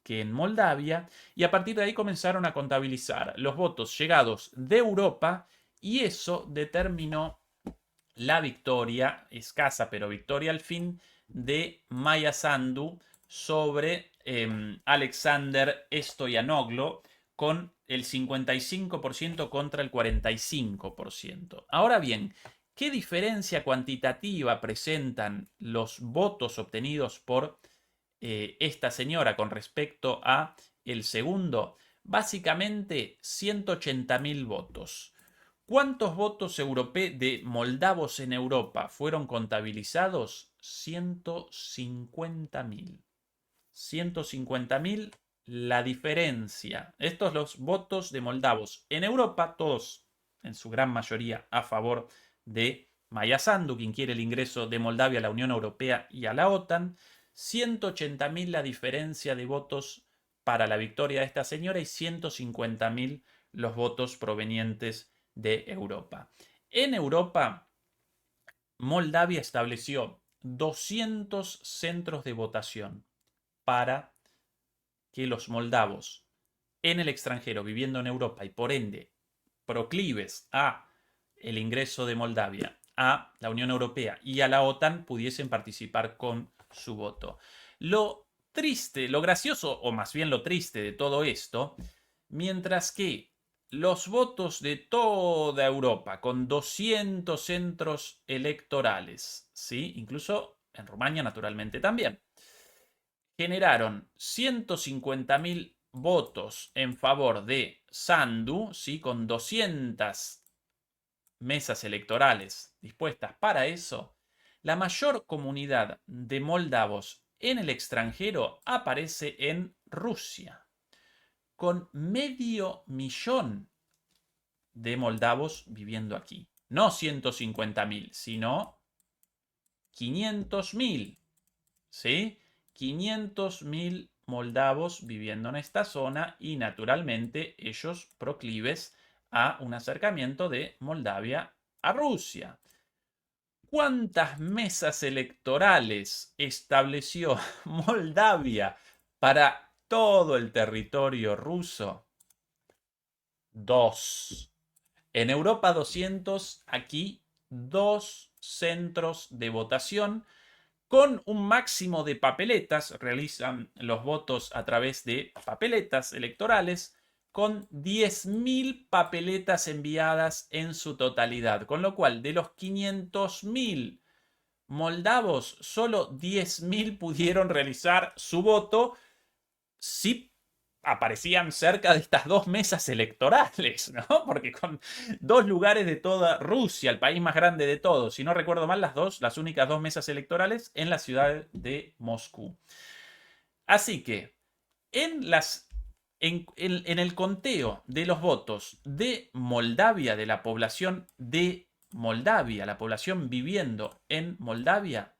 Speaker 1: que en Moldavia. Y a partir de ahí comenzaron a contabilizar los votos llegados de Europa y eso determinó la victoria, escasa pero victoria al fin, de Maya Sandu sobre Alexander Stoyanoglo con el 55% contra el 45%. Ahora bien, ¿qué diferencia cuantitativa presentan los votos obtenidos por esta señora con respecto a el segundo? Básicamente 180.000 votos. ¿Cuántos votos de moldavos en Europa fueron contabilizados? 150.000. 150.000 la diferencia. Estos los votos de moldavos en Europa, todos en su gran mayoría a favor de Maya Sandu, quien quiere el ingreso de Moldavia a la Unión Europea y a la OTAN. 180.000 la diferencia de votos para la victoria de esta señora y 150.000 los votos provenientes de Europa. En Europa, Moldavia estableció 200 centros de votación para que los moldavos en el extranjero, viviendo en Europa y por ende proclives a el ingreso de Moldavia a la Unión Europea y a la OTAN, pudiesen participar con su voto. Lo triste, lo gracioso, o más bien lo triste de todo esto, mientras que los votos de toda Europa, con 200 centros electorales, ¿sí? Incluso en Rumania naturalmente también, generaron 150.000 votos en favor de Sandu, ¿sí? Con 200 mesas electorales dispuestas para eso. La mayor comunidad de moldavos en el extranjero aparece en Rusia, con 500.000 de moldavos viviendo aquí. No 150.000, sino 500.000. ¿Sí? 500.000 moldavos viviendo en esta zona y naturalmente ellos proclives a un acercamiento de Moldavia a Rusia. ¿Cuántas mesas electorales estableció Moldavia para todo el territorio ruso? 2. En Europa 200, aquí 2 centros de votación con un máximo de papeletas. Realizan los votos a través de papeletas electorales con 10.000 papeletas enviadas en su totalidad, con lo cual de los 500.000 moldavos solo 10.000 pudieron realizar su voto si aparecían cerca de estas 2 mesas electorales, ¿no? Porque con 2 lugares de toda Rusia, el país más grande de todos, si no recuerdo mal, las únicas 2 mesas electorales en la ciudad de Moscú. Así que en las en el conteo de los votos de Moldavia, de la población de Moldavia, la población viviendo en Moldavia,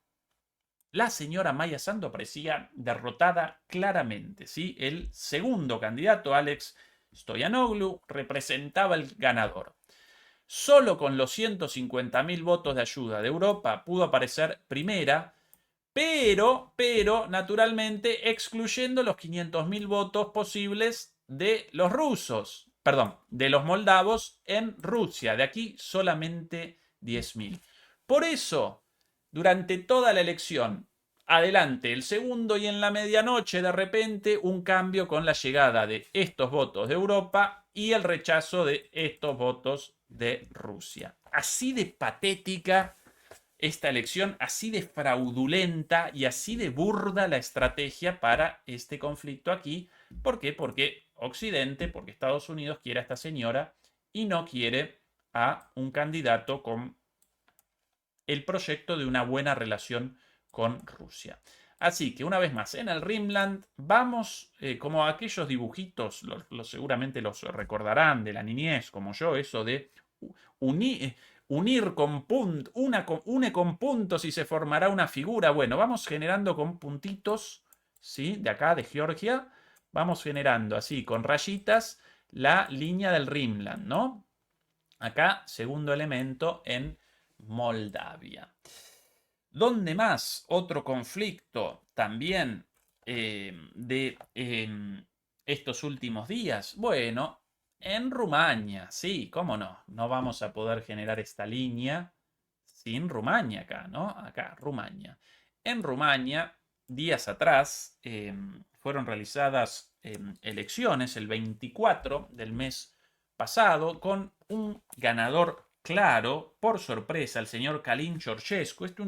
Speaker 1: la señora Maya Sandu aparecía derrotada claramente, ¿sí? El segundo candidato, Alex Stoyanoglu, representaba el ganador. Solo con los 150.000 votos de ayuda de Europa pudo aparecer primera, pero, naturalmente, excluyendo los 500.000 votos posibles de los rusos, perdón, de los moldavos en Rusia. De aquí solamente 10.000. Por eso, durante toda la elección, adelante el segundo y en la medianoche, de repente, un cambio con la llegada de estos votos de Europa y el rechazo de estos votos de Rusia. Así de patética esta elección, así de fraudulenta y así de burda la estrategia para este conflicto aquí. ¿Por qué? Porque Occidente, porque Estados Unidos quiere a esta señora y no quiere a un candidato con el proyecto de una buena relación con Rusia. Así que una vez más, en el Rimland vamos, como aquellos dibujitos, seguramente los recordarán de la niñez, como yo, eso de unir con puntos, une con puntos y se formará una figura. Bueno, vamos generando con puntitos, ¿sí? De acá, de Georgia, vamos generando así, con rayitas, la línea del Rimland, ¿no? Acá, segundo elemento en Moldavia. ¿Dónde más? Otro conflicto también de estos últimos días. Bueno, en Rumania, sí, cómo no. No vamos a poder generar esta línea sin Rumania acá, ¿no? Acá, Rumania. En Rumania, días atrás, fueron realizadas elecciones el 24 del mes pasado con un ganador claro, por sorpresa, el señor Călin Georgescu. Este es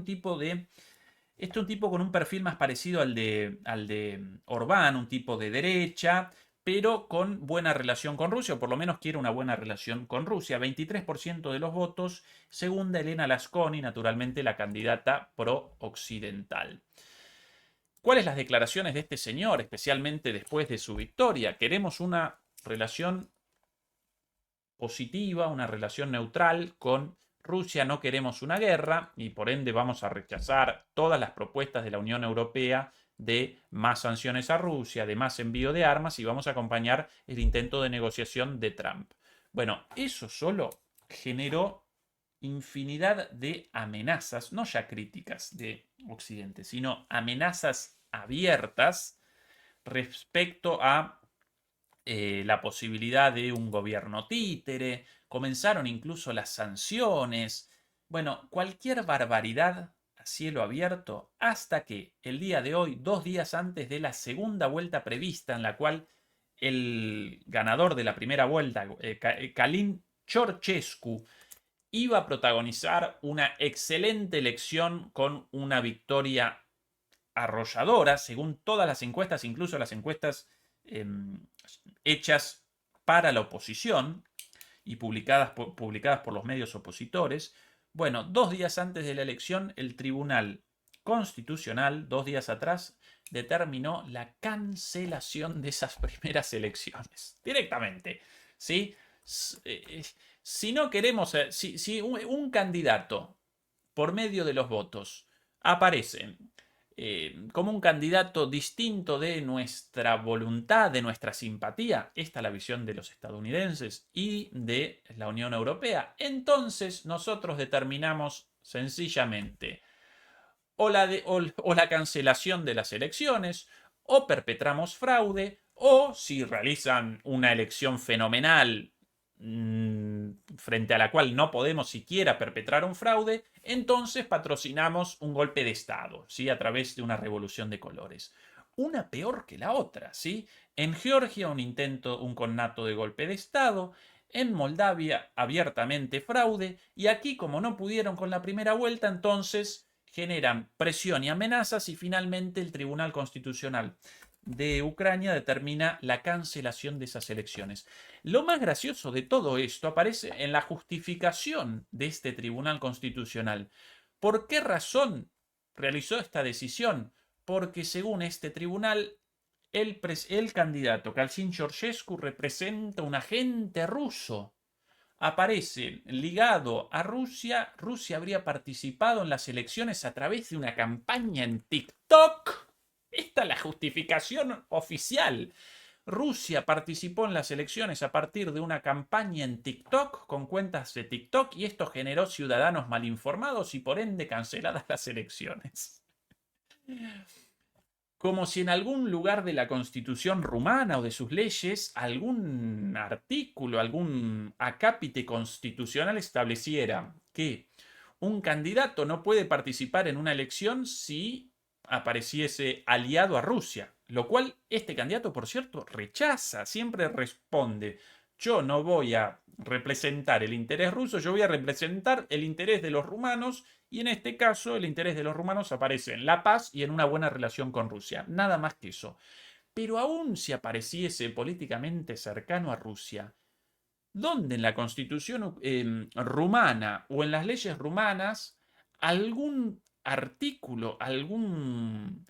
Speaker 1: un tipo con un perfil más parecido al de Orbán, un tipo de derecha, pero con buena relación con Rusia, o por lo menos quiere una buena relación con Rusia. 23% de los votos, segunda Elena Lasconi, naturalmente la candidata pro-occidental. ¿Cuáles las declaraciones de este señor, especialmente después de su victoria? Queremos una relación positiva, una relación neutral con Rusia, no queremos una guerra y por ende vamos a rechazar todas las propuestas de la Unión Europea de más sanciones a Rusia, de más envío de armas y vamos a acompañar el intento de negociación de Trump. Bueno, eso solo generó infinidad de amenazas, no ya críticas de Occidente, sino amenazas abiertas respecto a la posibilidad de un gobierno títere, comenzaron incluso las sanciones, bueno, cualquier barbaridad a cielo abierto, hasta que el día de hoy, 2 días antes de la segunda vuelta prevista, en la cual el ganador de la primera vuelta, Călin Georgescu, iba a protagonizar una excelente elección con una victoria arrolladora, según todas las encuestas, incluso las encuestas hechas para la oposición y publicadas por los medios opositores. Bueno, 2 días antes de la elección, el Tribunal Constitucional, 2 días atrás, determinó la cancelación de esas primeras elecciones. Directamente. ¿Sí? Si no queremos, si un candidato por medio de los votos aparece como un candidato distinto de nuestra voluntad, de nuestra simpatía. Esta es la visión de los estadounidenses y de la Unión Europea. Entonces nosotros determinamos sencillamente o la cancelación de las elecciones, o perpetramos fraude, o si realizan una elección fenomenal frente a la cual no podemos siquiera perpetrar un fraude, entonces patrocinamos un golpe de Estado, ¿sí? A través de una revolución de colores. Una peor que la otra, ¿sí? En Georgia un connato de golpe de Estado, en Moldavia abiertamente fraude, y aquí como no pudieron con la primera vuelta, entonces generan presión y amenazas y finalmente el Tribunal Constitucional de Ucrania determina la cancelación de esas elecciones. Lo más gracioso de todo esto aparece en la justificación de este Tribunal Constitucional. ¿Por qué razón realizó esta decisión? Porque según este tribunal, el candidato Calcin Georgescu representa un agente ruso. Aparece ligado a Rusia. Rusia habría participado en las elecciones a través de una campaña en TikTok. Esta es la justificación oficial. Rusia participó en las elecciones a partir de una campaña en TikTok con cuentas de TikTok y esto generó ciudadanos malinformados y por ende canceladas las elecciones. Como si en algún lugar de la constitución rumana o de sus leyes algún artículo, algún acápite constitucional estableciera que un candidato no puede participar en una elección si apareciese aliado a Rusia, lo cual este candidato, por cierto, rechaza, siempre responde: yo no voy a representar el interés ruso, yo voy a representar el interés de los rumanos y en este caso el interés de los rumanos aparece en la paz y en una buena relación con Rusia, nada más que eso. Pero aún si apareciese políticamente cercano a Rusia, ¿dónde en la constitución rumana o en las leyes rumanas algún artículo, algún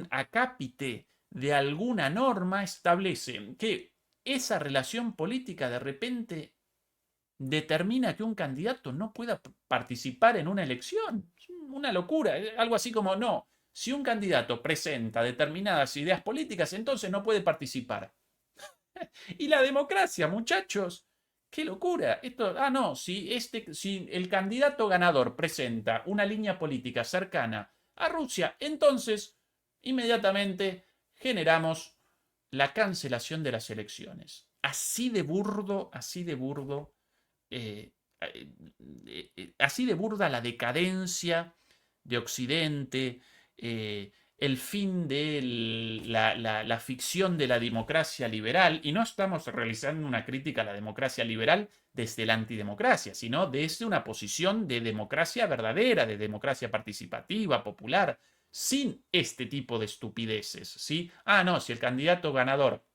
Speaker 1: acápite de alguna norma establece que esa relación política de repente determina que un candidato no pueda participar en una elección? Es una locura, algo así como: no, si un candidato presenta determinadas ideas políticas, entonces no puede participar. Y la democracia, muchachos, qué locura. Esto, no, si el candidato ganador presenta una línea política cercana a Rusia, entonces inmediatamente generamos la cancelación de las elecciones. Así de burdo, eh, así de burda la decadencia de Occidente, el fin de la ficción de la democracia liberal, y no estamos realizando una crítica a la democracia liberal desde la antidemocracia, sino desde una posición de democracia verdadera, de democracia participativa, popular, sin este tipo de estupideces, ¿sí? No, si el candidato ganador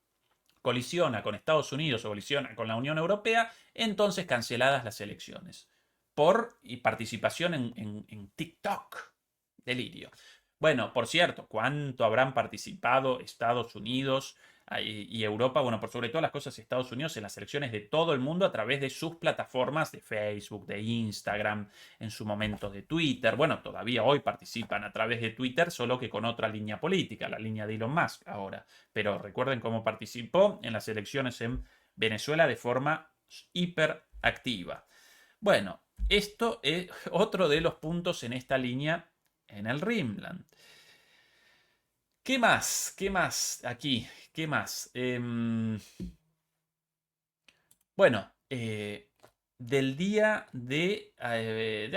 Speaker 1: colisiona con Estados Unidos o colisiona con la Unión Europea, entonces canceladas las elecciones por participación en TikTok. Delirio. Bueno, por cierto, ¿cuánto habrán participado Estados Unidos y Europa? Bueno, por sobre todas las cosas, Estados Unidos en las elecciones de todo el mundo a través de sus plataformas de Facebook, de Instagram, en su momento de Twitter. Bueno, todavía hoy participan a través de Twitter, solo que con otra línea política, la línea de Elon Musk ahora. Pero recuerden cómo participó en las elecciones en Venezuela de forma hiperactiva. Bueno, esto es otro de los puntos en esta línea en el Rimland. ¿Qué más? ¿Qué más aquí? ¿Qué más? Bueno, del día de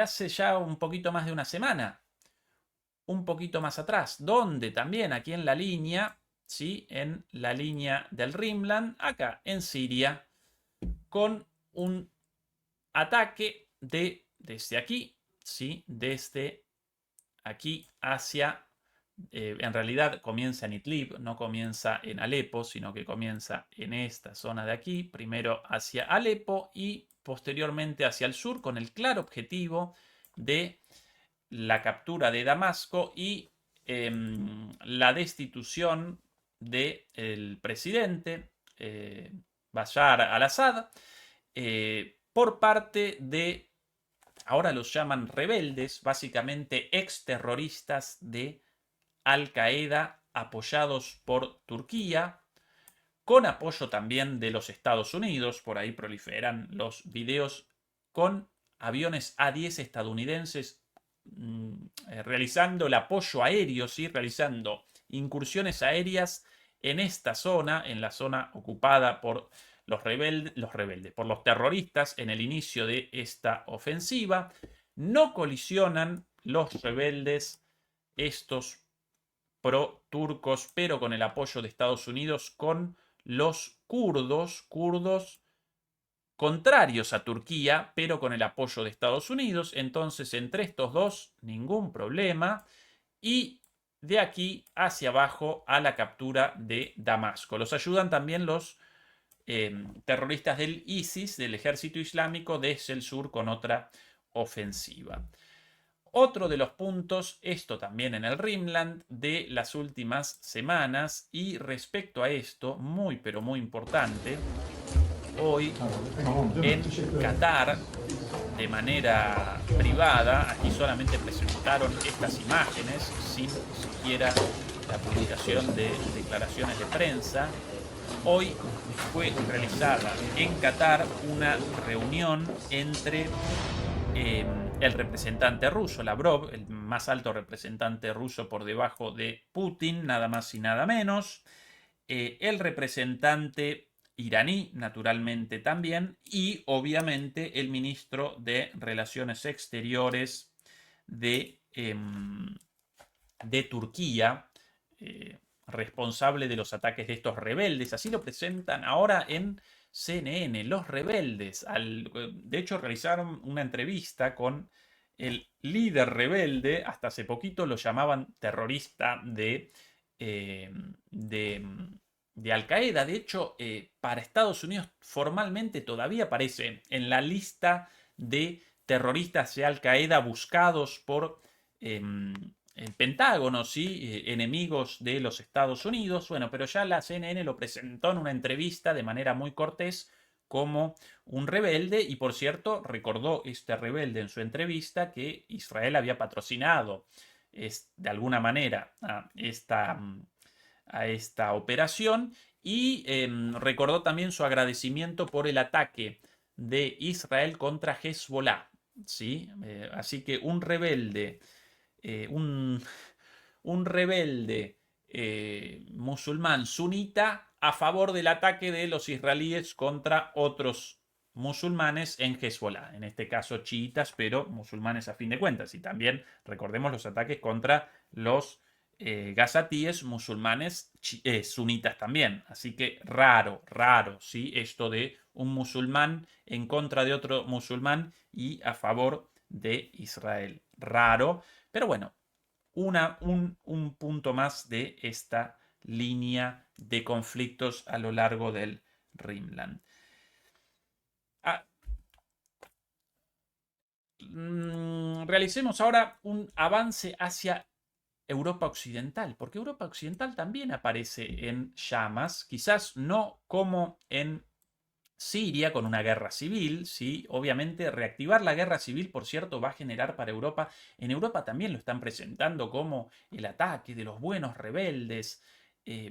Speaker 1: hace ya un poquito más de una semana, un poquito más atrás, donde también aquí en la línea, ¿sí? En la línea del Rimland, acá en Siria, con un ataque desde aquí, ¿sí? Desde aquí hacia, en realidad comienza en Idlib, no comienza en Alepo, sino que comienza en esta zona de aquí, primero hacia Alepo y posteriormente hacia el sur, con el claro objetivo de la captura de Damasco y la destitución del presidente Bashar al-Assad por parte de, ahora los llaman rebeldes, básicamente exterroristas de Al-Qaeda, apoyados por Turquía, con apoyo también de los Estados Unidos. Por ahí proliferan los videos con aviones A-10 estadounidenses realizando el apoyo aéreo, ¿sí? Realizando incursiones aéreas en esta zona, en la zona ocupada por los rebeldes, por los terroristas en el inicio de esta ofensiva. No colisionan los rebeldes, estos pro-turcos, pero con el apoyo de Estados Unidos, con los kurdos contrarios a Turquía, pero con el apoyo de Estados Unidos. Entonces, entre estos dos, ningún problema. Y de aquí hacia abajo a la captura de Damasco. Los ayudan también los terroristas del ISIS, del ejército islámico, desde el sur con otra ofensiva. Otro de los puntos, esto también en el Rimland, de las últimas semanas, y respecto a esto, muy pero muy importante, hoy en Qatar, de manera privada, aquí solamente presentaron estas imágenes sin siquiera la publicación de declaraciones de prensa. Hoy fue realizada en Qatar una reunión entre el representante ruso, Lavrov, el más alto representante ruso por debajo de Putin, nada más y nada menos, el representante iraní, naturalmente también, y obviamente el ministro de Relaciones Exteriores de Turquía, responsable de los ataques de estos rebeldes. Así lo presentan ahora en CNN, los rebeldes. De hecho, realizaron una entrevista con el líder rebelde, hasta hace poquito lo llamaban terrorista eh, de, de Al-Qaeda. De hecho, para Estados Unidos formalmente todavía aparece en la lista de terroristas de Al-Qaeda buscados por el Pentágono, ¿sí? Enemigos de los Estados Unidos. Bueno, pero ya la CNN lo presentó en una entrevista de manera muy cortés como un rebelde, y por cierto recordó este rebelde en su entrevista que Israel había patrocinado de alguna manera a esta operación, y recordó también su agradecimiento por el ataque de Israel contra Hezbollah, ¿sí? Así que un rebelde, eh, un, un rebelde musulmán sunita a favor del ataque de los israelíes contra otros musulmanes en Hezbollah, en este caso chiitas, pero musulmanes a fin de cuentas. Y también recordemos los ataques contra los gazatíes musulmanes sunitas también. Así que raro, raro, ¿sí? Esto de un musulmán en contra de otro musulmán y a favor de Israel. Raro, pero bueno, un punto más de esta línea de conflictos a lo largo del Rimland. Realicemos ahora un avance hacia Europa Occidental, porque Europa Occidental también aparece en llamas, quizás no como en Siria con una guerra civil, ¿sí? Obviamente reactivar la guerra civil, por cierto, va a generar para Europa, en Europa también lo están presentando como el ataque de los buenos rebeldes.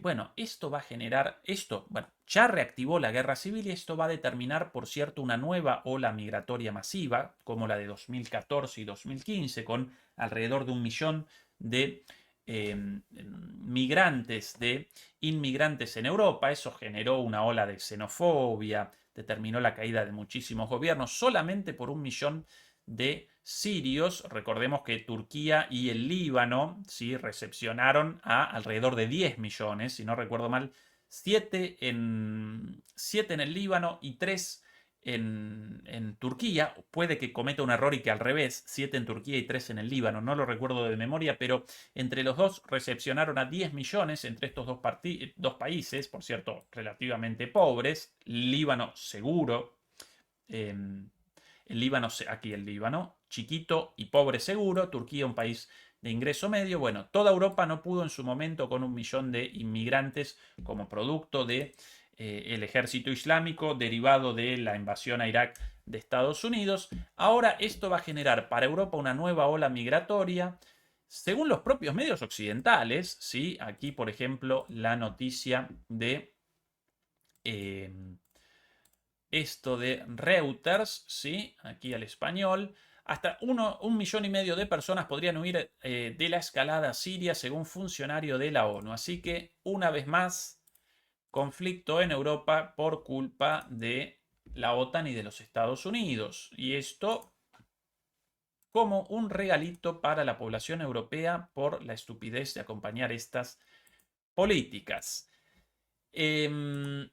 Speaker 1: Bueno, esto va a generar, bueno, ya reactivó la guerra civil y esto va a determinar, por cierto, una nueva ola migratoria masiva, como la de 2014 y 2015, con alrededor de 1 millón de migrantes, de inmigrantes en Europa. Eso generó una ola de xenofobia, determinó la caída de muchísimos gobiernos, solamente por 1 millón de sirios. Recordemos que Turquía y el Líbano, ¿sí?, recepcionaron a alrededor de 10 millones, si no recuerdo mal, 7 en el Líbano y 3 en Turquía. Puede que cometa un error y que al revés, 7 en Turquía y 3 en el Líbano, no lo recuerdo de memoria, pero entre los dos recepcionaron a 10 millones entre estos dos países, por cierto, relativamente pobres. Líbano seguro, aquí el Líbano, chiquito y pobre seguro. Turquía, un país de ingreso medio. Bueno, toda Europa no pudo en su momento con 1 millón de inmigrantes como producto de el ejército islámico derivado de la invasión a Irak de Estados Unidos. Ahora esto va a generar para Europa una nueva ola migratoria. Según los propios medios occidentales, ¿sí? Aquí, por ejemplo, la noticia de esto de Reuters, ¿sí? Aquí al español. Hasta 1,5 millones de personas podrían huir de la escalada siria, según funcionario de la ONU. Así que, una vez más, conflicto en Europa por culpa de la OTAN y de los Estados Unidos. Y esto como un regalito para la población europea por la estupidez de acompañar estas políticas. Pero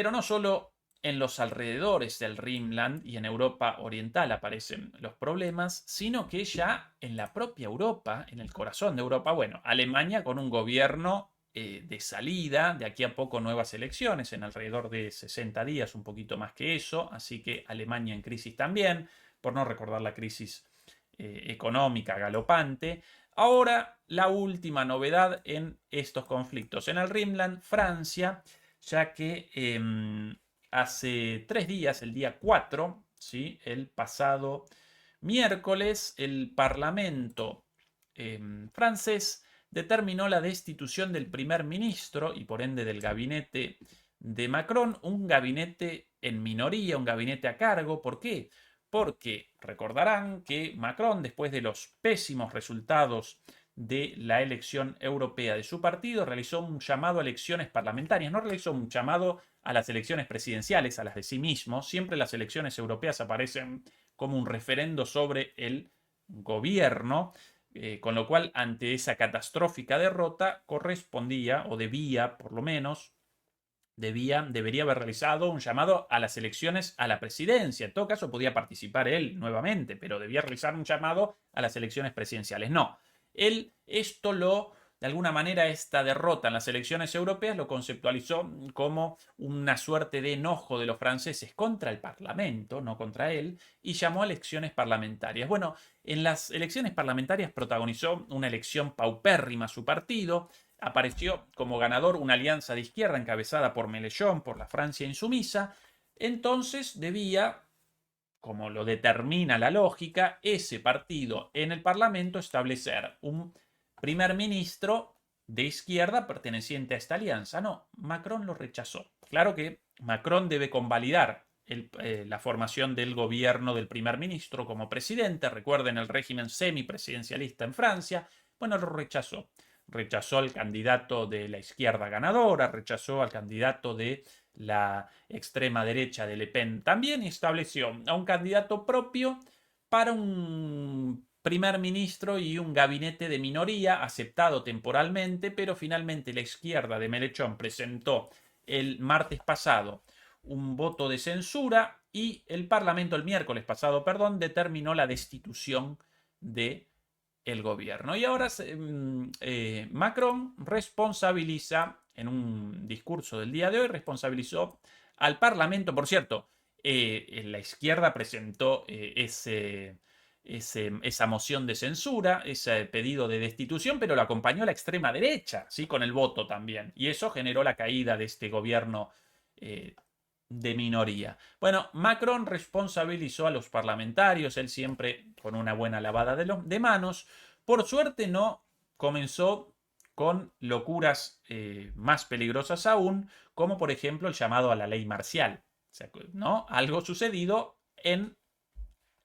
Speaker 1: no solo en los alrededores del Rimland y en Europa Oriental aparecen los problemas, sino que ya en la propia Europa, en el corazón de Europa, bueno, Alemania con un gobierno de salida, de aquí a poco nuevas elecciones, en alrededor de 60 días, un poquito más que eso, así que Alemania en crisis también, por no recordar la crisis económica galopante. Ahora, la última novedad en estos conflictos en el Rimland, Francia, ya que hace 3 días, el día 4, ¿sí? El pasado miércoles, el Parlamento francés determinó la destitución del primer ministro y por ende del gabinete de Macron, un gabinete en minoría, un gabinete a cargo. ¿Por qué? Porque recordarán que Macron, después de los pésimos resultados de la elección europea de su partido, realizó un llamado a elecciones parlamentarias, no realizó un llamado a las elecciones presidenciales, a las de sí mismo. Siempre las elecciones europeas aparecen como un referendo sobre el gobierno, con lo cual ante esa catastrófica derrota correspondía, o debía por lo menos, debería haber realizado un llamado a las elecciones a la presidencia. En todo caso, podía participar él nuevamente, pero debía realizar un llamado a las elecciones presidenciales. No, él de alguna manera, esta derrota en las elecciones europeas lo conceptualizó como una suerte de enojo de los franceses contra el Parlamento, no contra él, y llamó a elecciones parlamentarias. Bueno, en las elecciones parlamentarias protagonizó una elección paupérrima su partido. Apareció como ganador una alianza de izquierda encabezada por Mélenchon, por la Francia insumisa. Entonces debía, como lo determina la lógica, ese partido en el Parlamento establecer un primer ministro de izquierda perteneciente a esta alianza. No, Macron lo rechazó. Claro que Macron debe convalidar la formación del gobierno del primer ministro como presidente. Recuerden el régimen semipresidencialista en Francia. Bueno, lo rechazó. Rechazó al candidato de la izquierda ganadora, rechazó al candidato de la extrema derecha de Le Pen también, y estableció a un candidato propio para un primer ministro y un gabinete de minoría aceptado temporalmente, pero finalmente la izquierda de Mélenchon presentó el martes pasado un voto de censura y el Parlamento el miércoles pasado, perdón, determinó la destitución de el gobierno. Y ahora Macron responsabiliza, en un discurso del día de hoy, responsabilizó al Parlamento. Por cierto, la izquierda presentó esa moción de censura, ese pedido de destitución, pero lo acompañó la extrema derecha, ¿sí? Con el voto también. Y eso generó la caída de este gobierno de minoría. Bueno, Macron responsabilizó a los parlamentarios, él siempre con una buena lavada de manos. Por suerte no comenzó con locuras más peligrosas aún, como por ejemplo el llamado a la ley marcial. O sea, ¿no? Algo sucedido en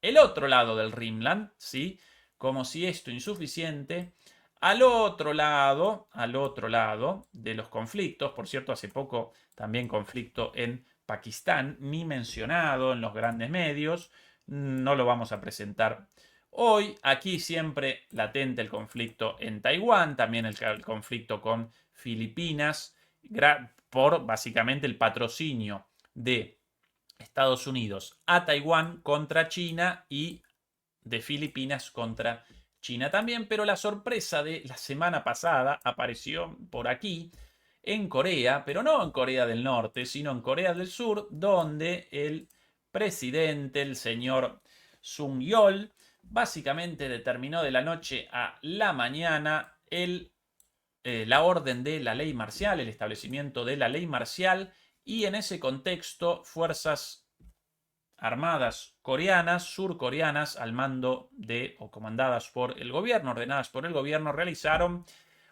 Speaker 1: el otro lado del Rimland, ¿sí? Como si esto insuficiente, al otro lado de los conflictos, por cierto, hace poco también conflicto en Pakistán, ni mencionado en los grandes medios, no lo vamos a presentar hoy. Aquí siempre latente el conflicto en Taiwán, también el conflicto con Filipinas, por básicamente el patrocinio de Estados Unidos a Taiwán contra China y de Filipinas contra China también, pero la sorpresa de la semana pasada apareció por aquí en Corea, pero no en Corea del Norte, sino en Corea del Sur, donde el presidente, el señor Sung Yeol, básicamente determinó de la noche a la mañana la orden de la ley marcial, el establecimiento de la ley marcial, y en ese contexto fuerzas armadas coreanas, surcoreanas, al mando de o comandadas por el gobierno, ordenadas por el gobierno, realizaron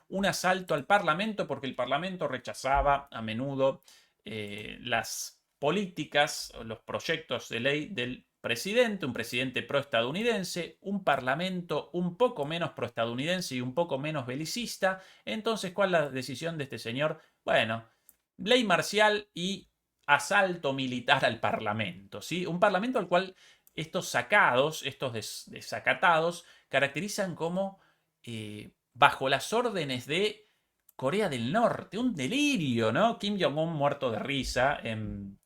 Speaker 1: un asalto al Parlamento porque el Parlamento rechazaba a menudo las políticas o los proyectos de ley del presidente, un presidente proestadounidense, un Parlamento un poco menos proestadounidense y un poco menos belicista. Entonces, ¿cuál es la decisión de este señor? Bueno, ley marcial y asalto militar al Parlamento, ¿sí? Un Parlamento al cual estos sacados, estos desacatados, caracterizan como bajo las órdenes de Corea del Norte. Un delirio, ¿no? Kim Jong-un muerto de risa en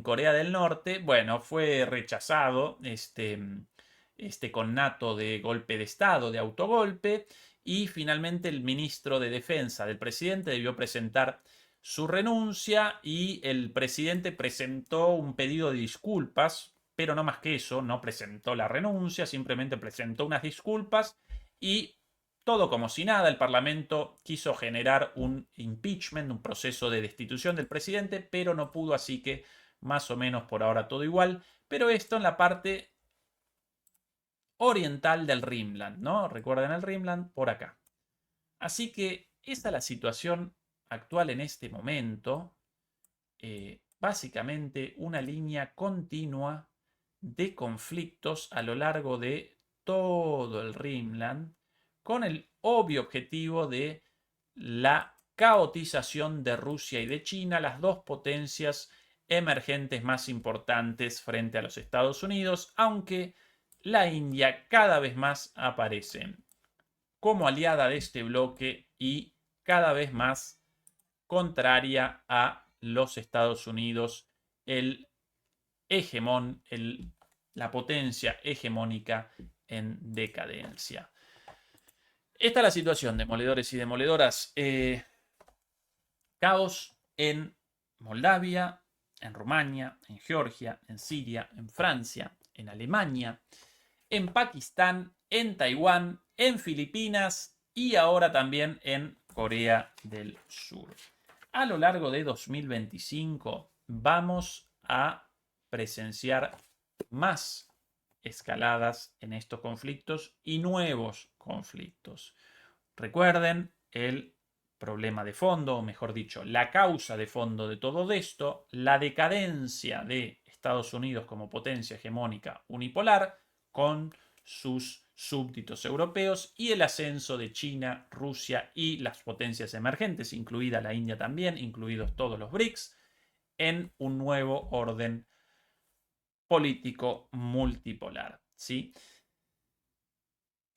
Speaker 1: Corea del Norte. Bueno, fue rechazado este connato de golpe de Estado, de autogolpe, y finalmente el ministro de Defensa del presidente debió presentar su renuncia y el presidente presentó un pedido de disculpas pero no más que eso, no presentó la renuncia, simplemente presentó unas disculpas y todo como si nada. El Parlamento quiso generar un impeachment, un proceso de destitución del presidente, pero no pudo, así que más o menos por ahora todo igual. Pero esto en la parte oriental del Rimland, ¿no? Recuerden el Rimland por acá. Así que esta es la situación actual en este momento. Básicamente una línea continua de conflictos a lo largo de todo el Rimland, con el obvio objetivo de la caotización de Rusia y de China, las dos potencias emergentes más importantes frente a los Estados Unidos, aunque la India cada vez más aparece como aliada de este bloque y cada vez más contraria a los Estados Unidos, el hegemón, la potencia hegemónica en decadencia. Esta es la situación, demoledores y demoledoras. Caos en Moldavia, en Rumania, en Georgia, en Siria, en Francia, en Alemania, en Pakistán, en Taiwán, en Filipinas y ahora también en Corea del Sur. A lo largo de 2025 vamos a presenciar más escaladas en estos conflictos y nuevos conflictos. Recuerden el problema de fondo, o mejor dicho, la causa de fondo de todo esto, la decadencia de Estados Unidos como potencia hegemónica unipolar con sus súbditos europeos y el ascenso de China, Rusia y las potencias emergentes, incluida la India también, incluidos todos los BRICS, en un nuevo orden político multipolar. ¿Sí?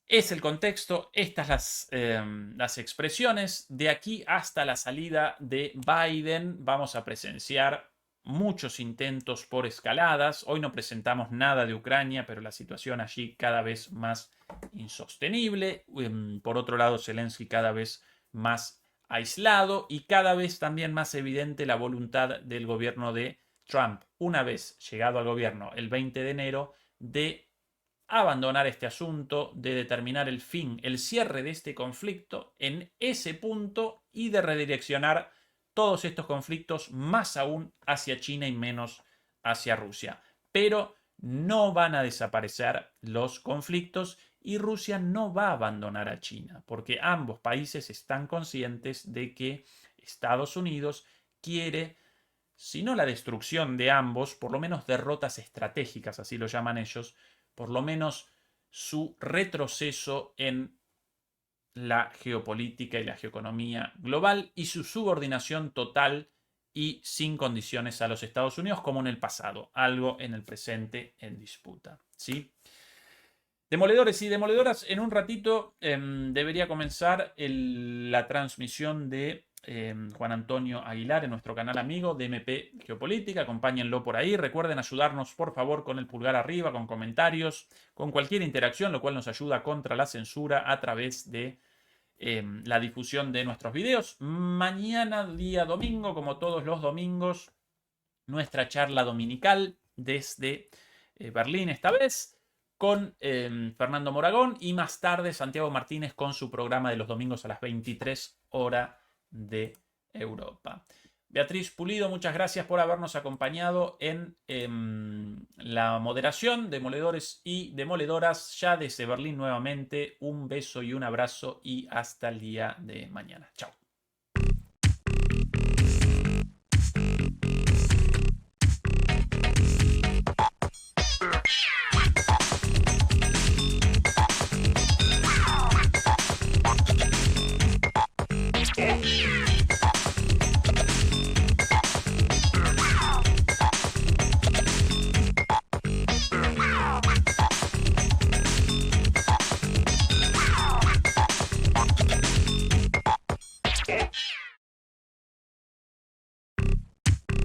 Speaker 1: Es el contexto, estas las expresiones. De aquí hasta la salida de Biden vamos a presenciar muchos intentos por escaladas. Hoy no presentamos nada de Ucrania, pero la situación allí cada vez más insostenible. Por otro lado, Zelensky cada vez más aislado y cada vez también más evidente la voluntad del gobierno de Trump, una vez llegado al gobierno el 20 de enero, de abandonar este asunto, de determinar el fin, el cierre de este conflicto en ese punto y de redireccionar todos estos conflictos más aún hacia China y menos hacia Rusia. Pero no van a desaparecer los conflictos y Rusia no va a abandonar a China, porque ambos países están conscientes de que Estados Unidos quiere, si no la destrucción de ambos, por lo menos derrotas estratégicas, así lo llaman ellos, por lo menos su retroceso en la geopolítica y la geoeconomía global y su subordinación total y sin condiciones a los Estados Unidos como en el pasado, algo en el presente en disputa. ¿Sí? Demoledores y demoledoras, en un ratito debería comenzar la transmisión de Juan Antonio Aguilar en nuestro canal amigo de MP Geopolítica. Acompáñenlo por ahí. Recuerden ayudarnos, por favor, con el pulgar arriba, con comentarios, con cualquier interacción, lo cual nos ayuda contra la censura a través de la difusión de nuestros videos. Mañana, día domingo, como todos los domingos, nuestra charla dominical desde Berlín esta vez, con Fernando Moragón y más tarde Santiago Martínez con su programa de los domingos a las 23 horas de Europa. Beatriz Pulido, muchas gracias por habernos acompañado en la moderación. Demoledores y demoledoras, ya desde Berlín nuevamente, un beso y un abrazo y hasta el día de mañana. Chao.